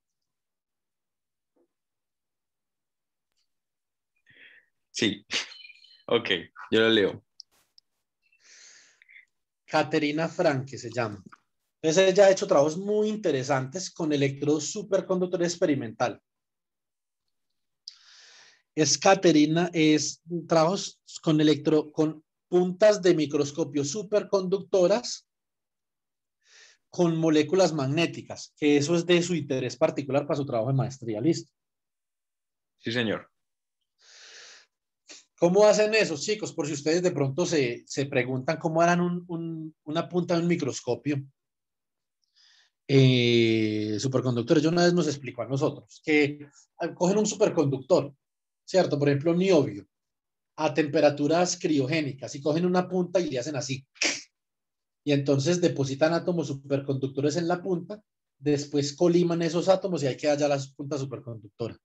Sí. Ok, yo lo leo. Caterina Franke se llama. Entonces ella ha hecho trabajos muy interesantes con electrodos superconductores experimental. Caterina es trabajos con puntas de microscopio superconductoras con moléculas magnéticas, que eso es de su interés particular para su trabajo de maestría. Listo. Sí, señor. ¿Cómo hacen eso, chicos? Por si ustedes de pronto se preguntan cómo harán una punta de un microscopio. Superconductores, yo una vez nos explicó a nosotros que cogen un superconductor, ¿cierto? Por ejemplo, niobio, a temperaturas criogénicas y cogen una punta y le hacen así. Y entonces depositan átomos superconductores en la punta, después coliman esos átomos y ahí queda ya la punta superconductora.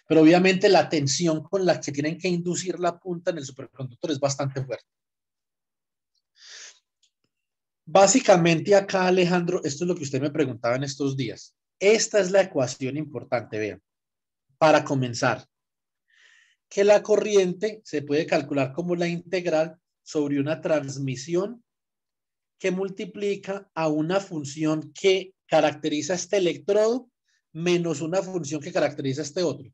Pero obviamente la tensión con la que tienen que inducir la punta en el superconductor es bastante fuerte. Básicamente acá, Alejandro, esto es lo que usted me preguntaba en estos días. Esta es la ecuación importante, vean. Para comenzar, que la corriente se puede calcular como la integral sobre una transmisión que multiplica a una función que caracteriza este electrodo menos una función que caracteriza este otro.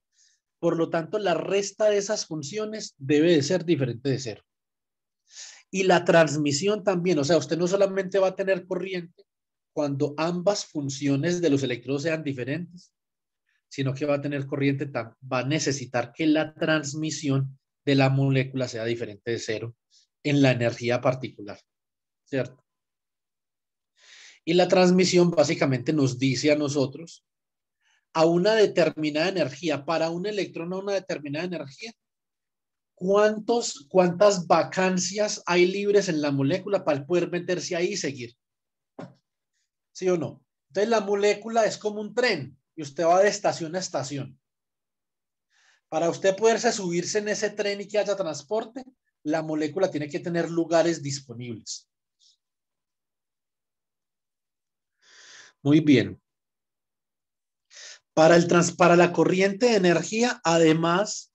Por lo tanto, la resta de esas funciones debe de ser diferente de cero. Y la transmisión también, o sea, usted no solamente va a tener corriente cuando ambas funciones de los electrodos sean diferentes, sino que va a tener corriente, va a necesitar que la transmisión de la molécula sea diferente de cero en la energía particular, ¿cierto? Y la transmisión básicamente nos dice a nosotros, a una determinada energía, para un electrón a una determinada energía, cuántas vacancias hay libres en la molécula para poder meterse ahí y seguir. ¿Sí o no? Entonces la molécula es como un tren y usted va de estación a estación. Para usted poderse subirse en ese tren y que haya transporte, la molécula tiene que tener lugares disponibles. Muy bien. Para la corriente de energía, además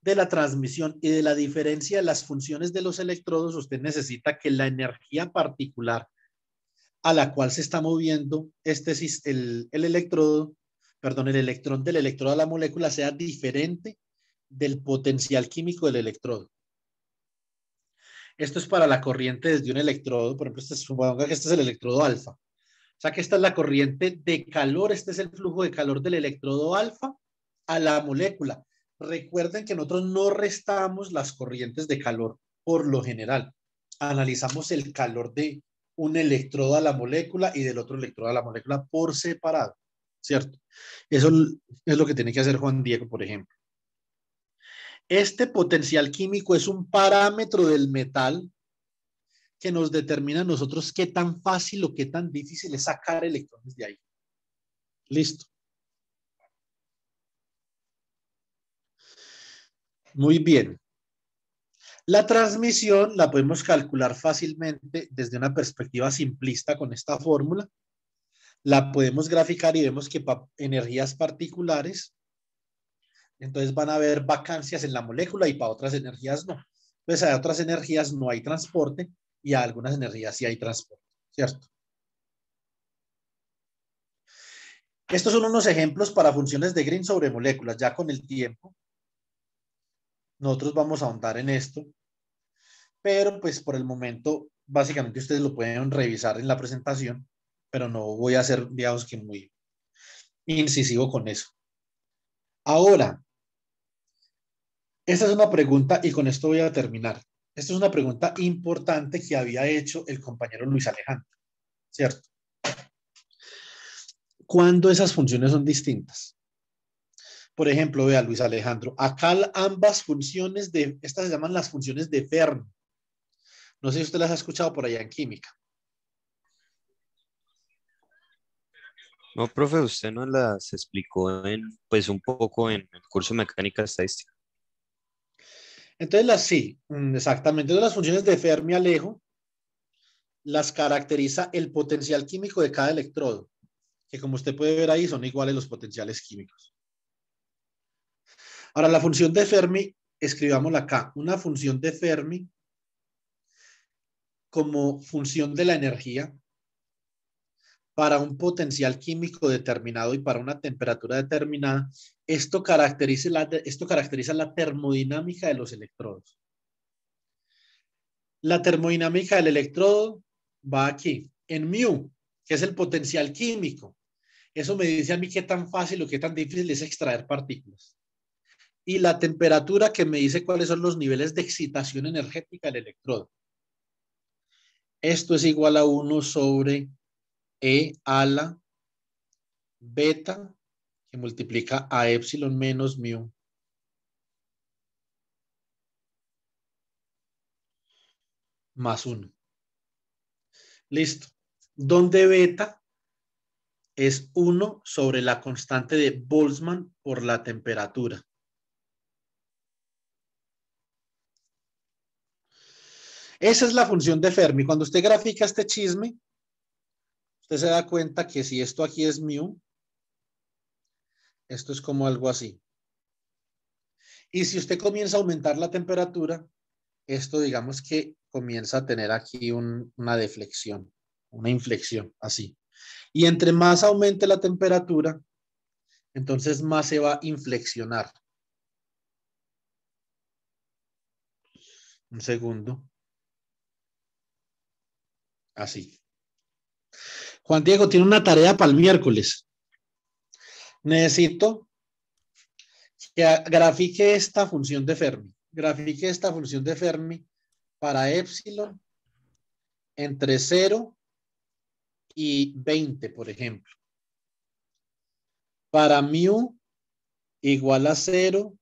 de la transmisión y de la diferencia de las funciones de los electrodos, usted necesita que la energía particular a la cual se está moviendo el electrodo, perdón, el electrón del electrodo a la molécula sea diferente del potencial químico del electrodo. Esto es para la corriente desde un electrodo, por ejemplo, suponga que este es el electrodo alfa. O sea que esta es la corriente de calor, este es el flujo de calor del electrodo alfa a la molécula. Recuerden que nosotros no restamos las corrientes de calor por lo general. Analizamos el calor de un electrodo a la molécula y del otro electrodo a la molécula por separado, ¿cierto? Eso es lo que tiene que hacer Juan Diego, por ejemplo. Este potencial químico es un parámetro del metal que nos determina a nosotros qué tan fácil o qué tan difícil es sacar electrones de ahí. Listo. Muy bien. La transmisión la podemos calcular fácilmente desde una perspectiva simplista con esta fórmula. La podemos graficar y vemos que para energías particulares, entonces van a haber vacancias en la molécula y para otras energías no. Entonces a otras energías no hay transporte y a algunas energías sí hay transporte, ¿cierto? Estos son unos ejemplos para funciones de Green sobre moléculas. Ya con el tiempo, nosotros vamos a ahondar en esto, pero pues por el momento, básicamente ustedes lo pueden revisar en la presentación, pero no voy a ser, digamos que muy incisivo con eso. Ahora, esta es una pregunta y con esto voy a terminar. Esta es una pregunta importante que había hecho el compañero Luis Alejandro, ¿cierto? ¿Cuándo esas funciones son distintas? Por ejemplo, vea Luis Alejandro, acá ambas funciones estas se llaman las funciones de Fermi. No sé si usted las ha escuchado por allá en química. No, profe, usted nos las explicó pues un poco en el curso de mecánica estadística. Entonces, sí, exactamente. Entonces, las funciones de Fermi-Alejo las caracteriza el potencial químico de cada electrodo, que como usted puede ver ahí son iguales los potenciales químicos. Ahora, la función de Fermi, escribámosla acá, una función de Fermi como función de la energía para un potencial químico determinado y para una temperatura determinada, esto caracteriza la termodinámica de los electrodos. La termodinámica del electrodo va aquí, en mu, que es el potencial químico. Eso me dice a mí qué tan fácil o qué tan difícil es extraer partículas. Y la temperatura que me dice cuáles son los niveles de excitación energética del electrodo. Esto es igual a 1 sobre E a la beta, que multiplica a epsilon menos mu. Más 1. Listo. Donde beta es 1 sobre la constante de Boltzmann por la temperatura. Esa es la función de Fermi. Cuando usted grafica este chisme, usted se da cuenta que si esto aquí es mu, esto es como algo así. Y si usted comienza a aumentar la temperatura, esto digamos que comienza a tener aquí una deflexión, una inflexión, así. Y entre más aumente la temperatura, entonces más se va a inflexionar. Un segundo. Así. Juan Diego tiene una tarea para el miércoles. Necesito que grafique esta función de Fermi. Grafique esta función de Fermi para epsilon entre 0 y 20, por ejemplo. Para mu igual a 0,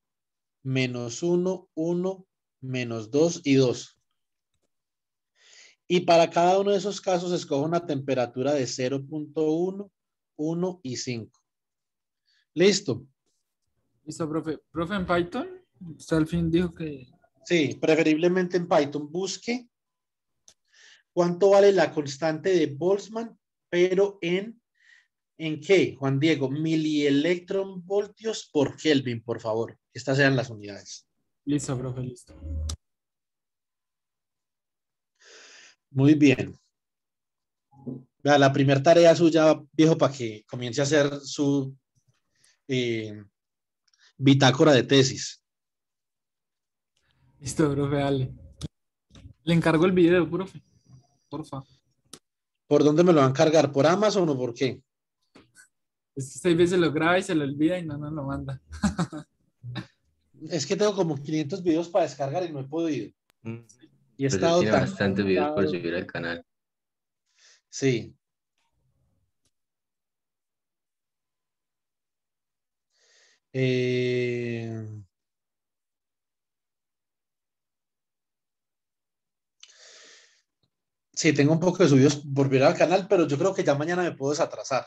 menos 1, 1, menos 2 y 2. Y para cada uno de esos casos escojo una temperatura de 0.1, 1 y 5. ¿Listo? Listo, profe. ¿Profe en Python? Usted al fin dijo que... Sí, preferiblemente en Python. Busque cuánto vale la constante de Boltzmann, pero ¿en qué, Juan Diego? Milielectronvoltios por Kelvin, por favor. Estas sean las unidades. Listo, profe, listo. Muy bien. Vea, la primera tarea suya, viejo, para que comience a hacer su bitácora de tesis. Listo, profe, dale. Le encargo el video, profe. Porfa. ¿Por dónde me lo van a cargar? ¿Por Amazon o por qué? Es que 6 veces lo graba y se lo olvida y no nos lo manda. Es que tengo como 500 videos para descargar y no he podido. Y he Pues él estado tiene tan bastantes videos por ocupado. subir al canal. Sí. Sí, tengo un poco de subidos por ver al canal, pero yo creo que ya mañana me puedo desatrasar.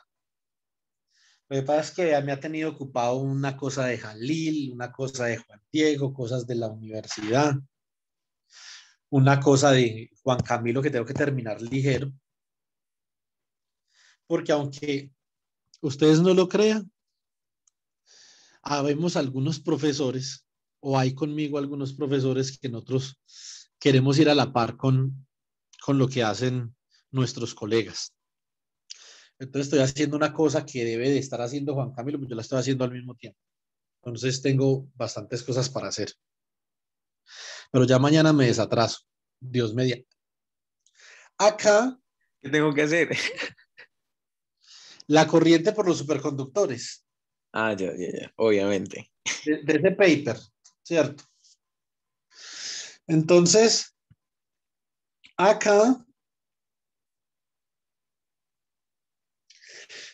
Lo que pasa es que me ha tenido ocupado una cosa de Jalil, una cosa de Juan Diego, cosas de la universidad, una cosa de Juan Camilo que tengo que terminar ligero. Porque aunque ustedes no lo crean, habemos algunos profesores, o hay conmigo algunos profesores que nosotros queremos ir a la par con lo que hacen nuestros colegas. Entonces estoy haciendo una cosa que debe de estar haciendo Juan Camilo, pues yo la estoy haciendo al mismo tiempo. Entonces tengo bastantes cosas para hacer. Pero ya mañana me desatraso. Dios mediante. Acá, ¿Qué tengo que hacer? la corriente por los superconductores. Ah, ya, obviamente. De ese paper, ¿cierto? Entonces, acá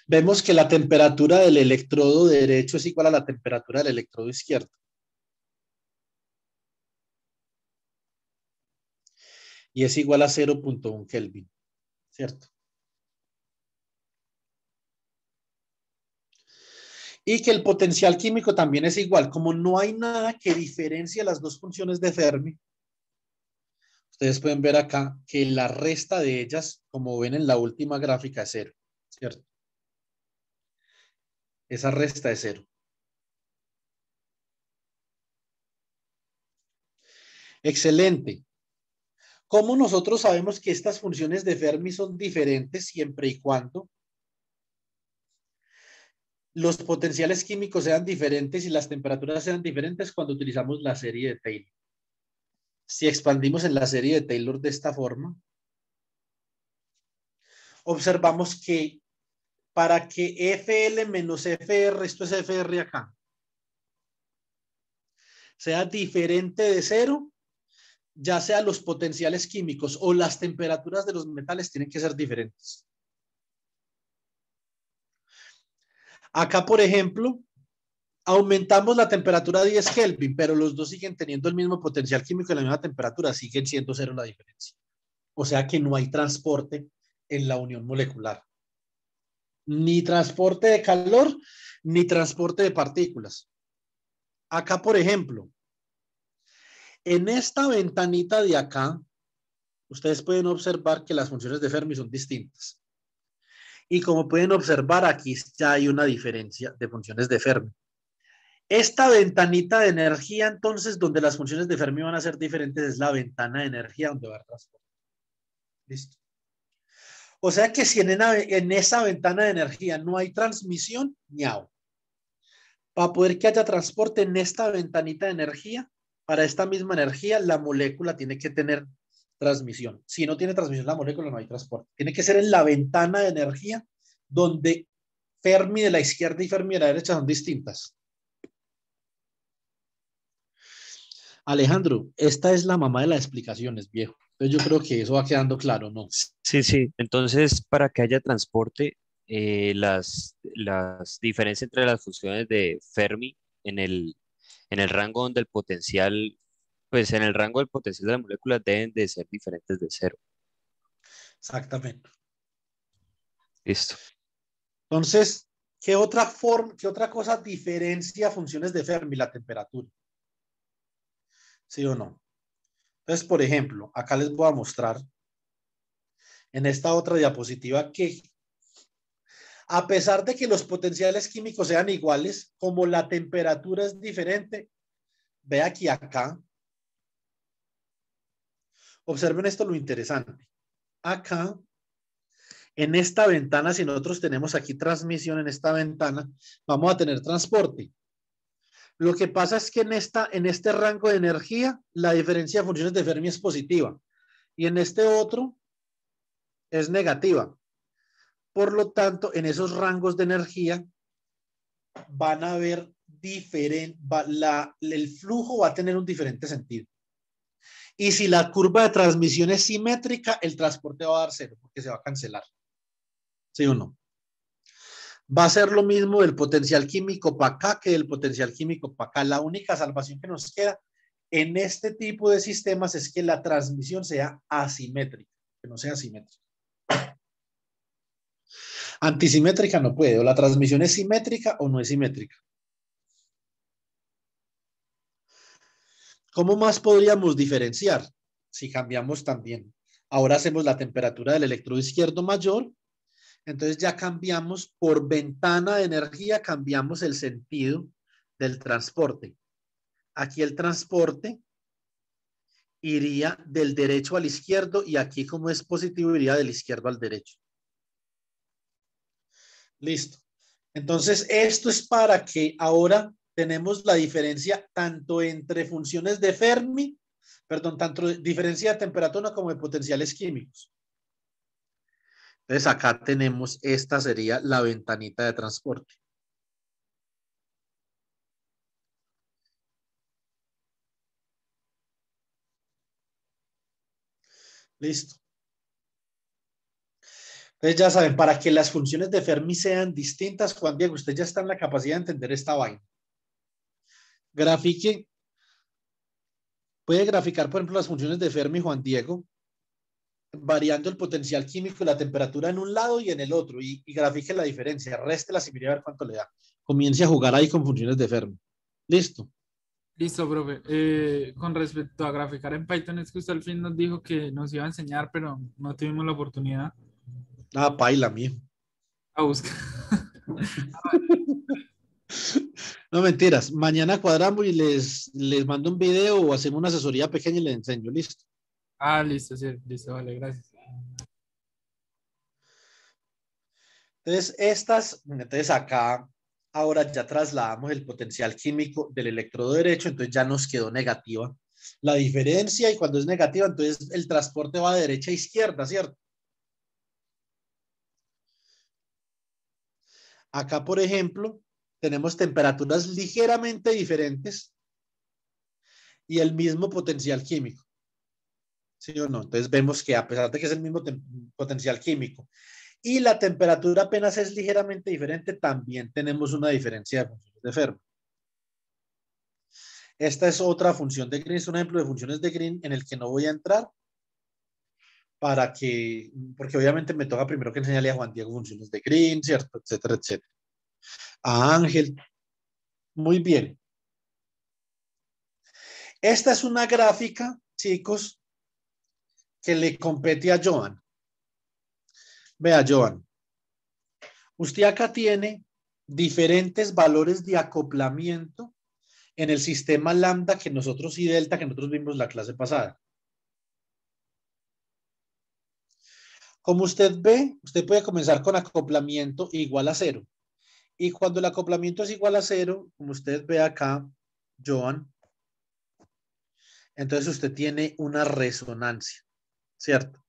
vemos que la temperatura del electrodo derecho es igual a la temperatura del electrodo izquierdo. Y es igual a 0.1 Kelvin, ¿cierto? Y que el potencial químico también es igual. Como no hay nada que diferencie las dos funciones de Fermi, ustedes pueden ver acá que la resta de ellas, como ven en la última gráfica, es 0, ¿cierto? Esa resta es 0. Excelente. ¿Cómo nosotros sabemos que estas funciones de Fermi son diferentes siempre y cuando los potenciales químicos sean diferentes y las temperaturas sean diferentes cuando utilizamos la serie de Taylor? Si expandimos en la serie de Taylor de esta forma, observamos que para que FL menos FR, esto es FR acá, sea diferente de 0, ya sea los potenciales químicos o las temperaturas de los metales tienen que ser diferentes. Acá, por ejemplo, aumentamos la temperatura a 10 Kelvin, pero los dos siguen teniendo el mismo potencial químico y la misma temperatura, siguen siendo 0 la diferencia. O sea que no hay transporte en la unión molecular. Ni transporte de calor, ni transporte de partículas. Acá, por ejemplo, en esta ventanita de acá, ustedes pueden observar que las funciones de Fermi son distintas. Y como pueden observar, aquí ya hay una diferencia de funciones de Fermi. Esta ventanita de energía, entonces, donde las funciones de Fermi van a ser diferentes, es la ventana de energía donde va a haber transporte. ¿Listo? O sea que si en esa ventana de energía no hay transmisión, ñao. Para poder que haya transporte en esta ventanita de energía, para esta misma energía, la molécula tiene que tener transmisión. Si no tiene transmisión la molécula, no hay transporte. Tiene que ser en la ventana de energía donde Fermi de la izquierda y Fermi de la derecha son distintas. Alejandro, esta es la mamá de las explicaciones, viejo. Entonces yo creo que eso va quedando claro, ¿no? Sí, sí. Entonces, para que haya transporte, las diferencias entre las funciones de Fermi en el rango donde el potencial, pues en el rango del potencial de la molécula deben de ser diferentes de cero. Exactamente. Listo. Entonces, qué otra cosa diferencia funciones de Fermi? La temperatura. ¿Sí o no? Entonces, por ejemplo, acá les voy a mostrar en esta otra diapositiva que a pesar de que los potenciales químicos sean iguales, como la temperatura es diferente, ve aquí acá, observen esto lo interesante. Acá, en esta ventana, si nosotros tenemos aquí transmisión en esta ventana, vamos a tener transporte. Lo que pasa es que en este rango de energía, la diferencia de funciones de Fermi es positiva y en este otro es negativa. Por lo tanto, en esos rangos de energía van a haber el flujo va a tener un diferente sentido. Y si la curva de transmisión es simétrica, el transporte va a dar cero porque se va a cancelar. ¿Sí o no? Va a ser lo mismo del potencial químico para acá que del potencial químico para acá. La única salvación que nos queda en este tipo de sistemas es que la transmisión sea asimétrica, que no sea simétrica. Antisimétrica no puede, o la transmisión es simétrica o no es simétrica. ¿Cómo más podríamos diferenciar? Si cambiamos también. Ahora hacemos la temperatura del electrodo izquierdo mayor, entonces ya cambiamos por ventana de energía, cambiamos el sentido del transporte. Aquí el transporte iría del derecho al izquierdo y aquí como es positivo iría del izquierdo al derecho. Listo. Entonces esto es para que ahora tenemos la diferencia tanto entre funciones de Fermi, tanto diferencia de temperatura como de potenciales químicos. Entonces acá tenemos, esta sería la ventanita de transporte. Listo. Entonces ya saben, para que las funciones de Fermi sean distintas, Juan Diego, usted ya está en la capacidad de entender esta vaina. Grafique. Puede graficar, por ejemplo, las funciones de Fermi, Juan Diego, variando el potencial químico y la temperatura en un lado y en el otro, y grafique la diferencia, réstelas y mire a ver cuánto le da. Comience a jugar ahí con funciones de Fermi. Listo. Listo, profe. Con respecto a graficar en Python, es que usted al fin nos dijo que nos iba a enseñar, pero no tuvimos la oportunidad. Ah, paila, mijo. A buscar. No mentiras. Mañana cuadramos y les mando un video o hacemos una asesoría pequeña y les enseño. Listo. Ah, listo, sí, listo, vale, gracias. Entonces acá ahora ya trasladamos el potencial químico del electrodo derecho, entonces ya nos quedó negativa la diferencia y cuando es negativa, entonces el transporte va de derecha a izquierda, ¿cierto? Acá, por ejemplo, tenemos temperaturas ligeramente diferentes y el mismo potencial químico. ¿Sí o no? Entonces vemos que a pesar de que es el mismo potencial químico y la temperatura apenas es ligeramente diferente, también tenemos una diferencia de funciones de Fermi. Esta es otra función de Green, es un ejemplo de funciones de Green en el que no voy a entrar porque obviamente me toca primero que enseñarle a Juan Diego funciones de Green, ¿cierto? Etcétera, etcétera. A Ángel. Muy bien. Esta es una gráfica, chicos, que le compete a Joan. Vea, Joan. Usted acá tiene diferentes valores de acoplamiento en el sistema lambda que nosotros y delta que nosotros vimos la clase pasada. Como usted ve, usted puede comenzar con acoplamiento igual a 0. Y cuando el acoplamiento es igual a 0, como usted ve acá, Joan, entonces usted tiene una resonancia. ¿cierto?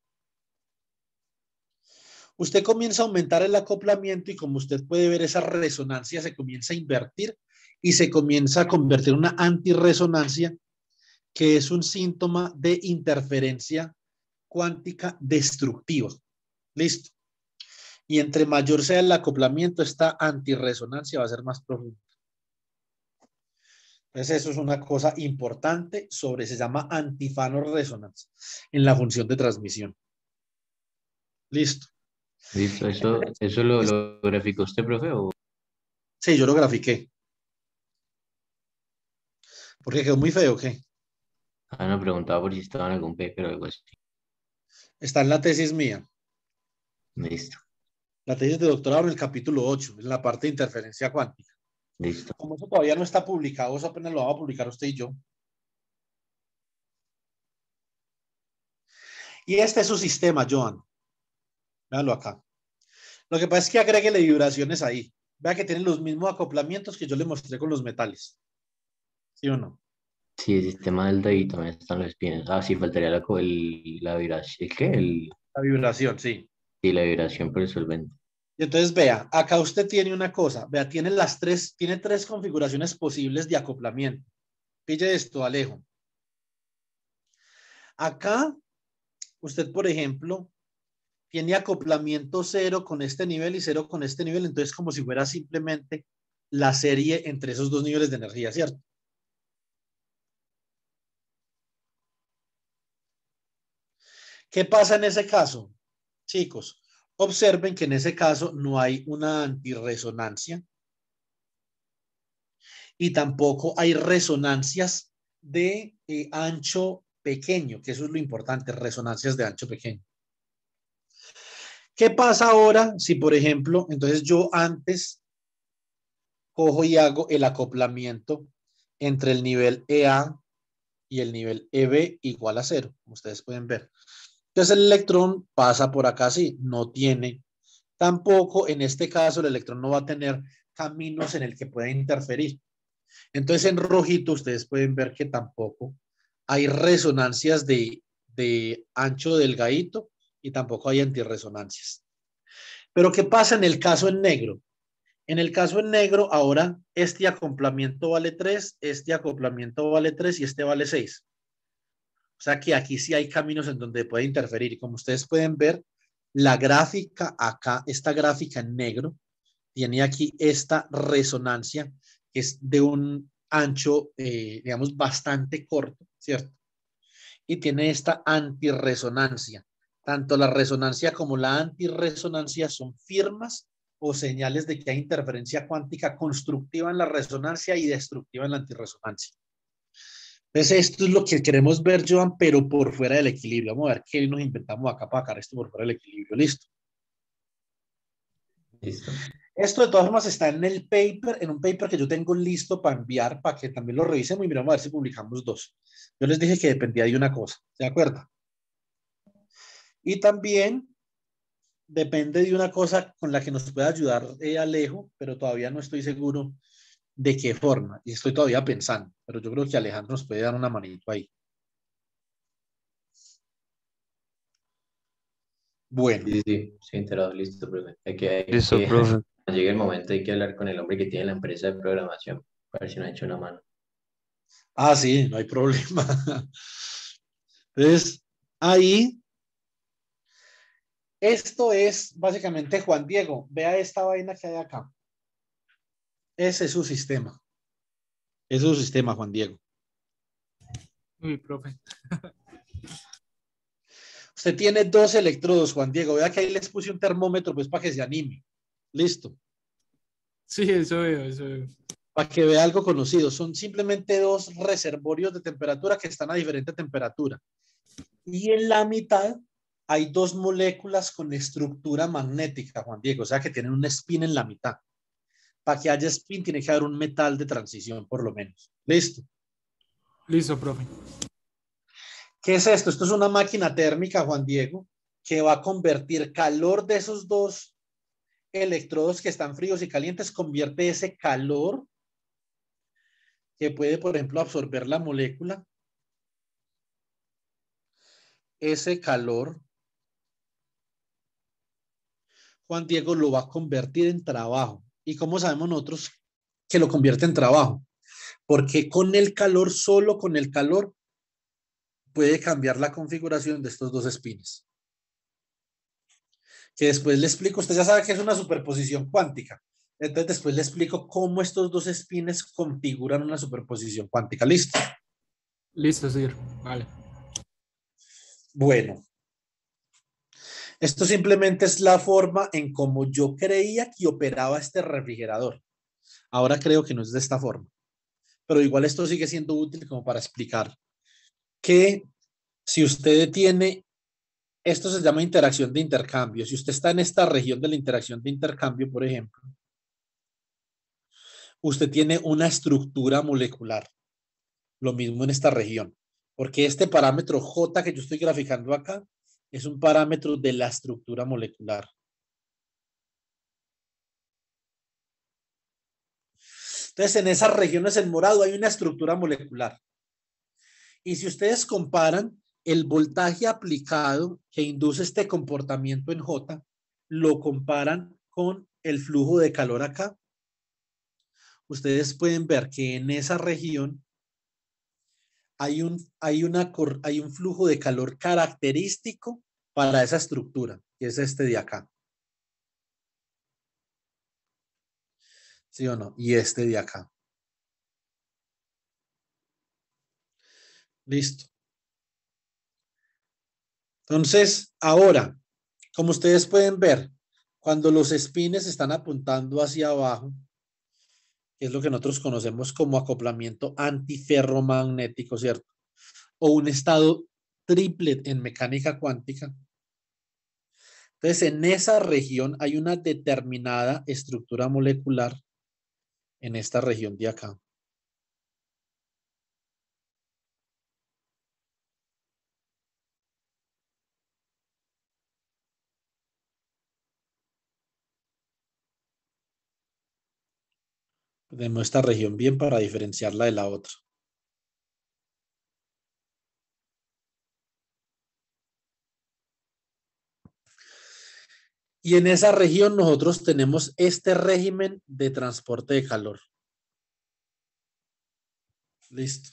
Usted comienza a aumentar el acoplamiento y como usted puede ver, esa resonancia se comienza a invertir y se comienza a convertir en una antirresonancia, que es un síntoma de interferencia cuántica destructiva. Listo. Y entre mayor sea el acoplamiento, esta antirresonancia va a ser más profunda. Entonces, eso es una cosa importante se llama antifano resonance en la función de transmisión. Listo. Listo, ¿eso lo graficó usted, profe? ¿O? Sí, yo lo grafiqué. Porque quedó muy feo, ¿qué? Ah, no, preguntaba por si estaba en algún paper o algo así. Está en la tesis mía. Listo, La tesis de doctorado en el capítulo 8, en la parte de interferencia cuántica. listo. Como eso todavía no está publicado, eso apenas lo vamos a publicar usted y yo. Y este es su sistema, Joan. Véalo acá. Lo que pasa es que agréguele vibraciones ahí. Vea que tienen los mismos acoplamientos que yo le mostré con los metales. ¿Sí o no? Sí, el sistema delta y también están los espinos. Ah, sí, faltaría la vibración. ¿El qué? La vibración, sí. Sí, la vibración por el solvente. Y entonces vea, acá usted tiene una cosa. Vea, tiene tres configuraciones posibles de acoplamiento. Pille esto, Alejo. Acá, usted, por ejemplo, tiene acoplamiento 0 con este nivel y 0 con este nivel, entonces como si fuera simplemente la serie entre esos dos niveles de energía, ¿cierto? ¿Qué pasa en ese caso? Chicos, observen que en ese caso no hay una antirresonancia y tampoco hay resonancias de ancho pequeño, que eso es lo importante, resonancias de ancho pequeño. ¿Qué pasa ahora si, por ejemplo, entonces yo antes cojo y hago el acoplamiento entre el nivel EA y el nivel EB igual a 0, como ustedes pueden ver? Entonces el electrón pasa por acá así, no tiene, tampoco en este caso el electrón no va a tener caminos en el que pueda interferir. Entonces en rojito ustedes pueden ver que tampoco hay resonancias de ancho delgadito y tampoco hay antirresonancias. Pero ¿qué pasa en el caso en negro? En el caso en negro, ahora este acoplamiento vale 3, este acoplamiento vale 3 y este vale 6. O sea que aquí sí hay caminos en donde puede interferir. Y como ustedes pueden ver, la gráfica acá, esta gráfica en negro, tiene aquí esta resonancia que es de un ancho, digamos, bastante corto, ¿cierto? Y tiene esta antirresonancia. Tanto la resonancia como la antirresonancia son firmas o señales de que hay interferencia cuántica constructiva en la resonancia y destructiva en la antirresonancia. Entonces, esto es lo que queremos ver, Joan, pero por fuera del equilibrio. Vamos a ver qué nos inventamos acá para sacar esto por fuera del equilibrio. Listo. Listo. Esto de todas formas está en el paper, en un paper que yo tengo listo para enviar, para que también lo revisemos y miramos a ver si publicamos 2. Yo les dije que dependía de una cosa, ¿se acuerdan? Y también depende de una cosa con la que nos pueda ayudar Alejo, pero todavía no estoy seguro de qué forma. Y estoy todavía pensando, pero yo creo que Alejandro nos puede dar una manito ahí. Bueno. Sí, enterado, listo, profe. Listo, profe. Llegue el momento, hay que hablar con el hombre que tiene la empresa de programación, para ver si nos ha hecho una mano. Ah, sí, no hay problema. Entonces, ahí, esto es básicamente Juan Diego. Vea esta vaina que hay acá. Ese es su sistema. Ese es su sistema, Juan Diego. Uy, profe. Usted tiene 2 electrodos, Juan Diego. Vea que ahí les puse un termómetro, pues para que se anime. Listo. Sí, eso veo, eso veo. Para que vea algo conocido. Son simplemente 2 reservorios de temperatura que están a diferente temperatura. Y en la mitad hay 2 moléculas con estructura magnética, Juan Diego. O sea que tienen un spin en la mitad. Para que haya spin tiene que haber un metal de transición, por lo menos. Listo. Listo, profe. ¿Qué es esto? Esto es una máquina térmica, Juan Diego, que va a convertir calor de esos 2 electrodos que están fríos y calientes, convierte ese calor que puede, por ejemplo, absorber la molécula ese calor, Juan Diego lo va a convertir en trabajo. ¿Y cómo sabemos nosotros que lo convierte en trabajo? Porque con el calor, solo con el calor, puede cambiar la configuración de estos dos espines. Que después le explico, usted ya sabe que es una superposición cuántica. Entonces después le explico cómo estos dos espines configuran una superposición cuántica. ¿Listo? Listo, Sir. Vale. Bueno, esto simplemente es la forma en cómo yo creía que operaba este refrigerador. Ahora creo que no es de esta forma. Pero igual esto sigue siendo útil como para explicar que si usted tiene, esto se llama interacción de intercambio. Si usted está en esta región de la interacción de intercambio, por ejemplo, usted tiene una estructura molecular. Lo mismo en esta región. Porque este parámetro J que yo estoy graficando acá es un parámetro de la estructura molecular. Entonces, en esas regiones en morado hay una estructura molecular. Y si ustedes comparan el voltaje aplicado que induce este comportamiento en J, lo comparan con el flujo de calor acá, ustedes pueden ver que en esa región hay un flujo de calor característico para esa estructura, que es este de acá. ¿Sí o no? Y este de acá. Listo. Entonces, ahora, como ustedes pueden ver, cuando los espines están apuntando hacia abajo, que es lo que nosotros conocemos como acoplamiento antiferromagnético, ¿cierto? O un estado triplet en mecánica cuántica. Entonces, en esa región hay una determinada estructura molecular en esta región de acá. Tenemos esta región bien para diferenciarla de la otra. Y en esa región nosotros tenemos este régimen de transporte de calor. Listo.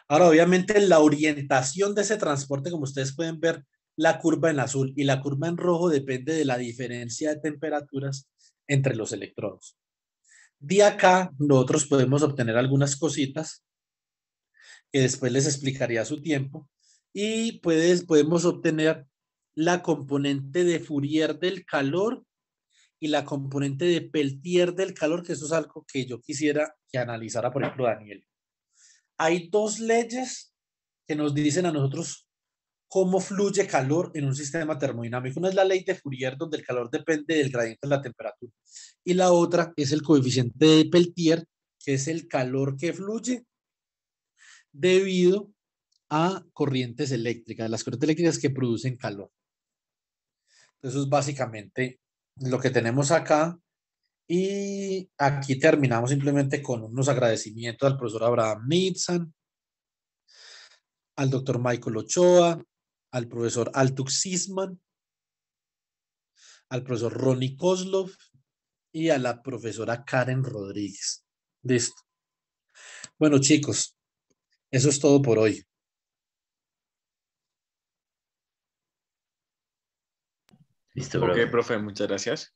Ahora, obviamente, la orientación de ese transporte, como ustedes pueden ver, la curva en azul y la curva en rojo depende de la diferencia de temperaturas entre los electrodos. De acá, nosotros podemos obtener algunas cositas que después les explicaría a su tiempo. Y podemos obtener la componente de Fourier del calor y la componente de Peltier del calor, que eso es algo que yo quisiera que analizara, por ejemplo, Daniel. Hay dos leyes que nos dicen a nosotros cómo fluye calor en un sistema termodinámico. Una es la ley de Fourier, donde el calor depende del gradiente de la temperatura. Y la otra es el coeficiente de Peltier, que es el calor que fluye debido a corrientes eléctricas, las corrientes eléctricas que producen calor. Eso es básicamente lo que tenemos acá. Y aquí terminamos simplemente con unos agradecimientos al profesor Abraham Nitzan, al doctor Michael Ochoa, al profesor Altux Sisman, al profesor Ronnie Kozlov y a la profesora Karen Rodríguez. Listo. Bueno, chicos, eso es todo por hoy. Listo, Ok, bro. profe, muchas gracias.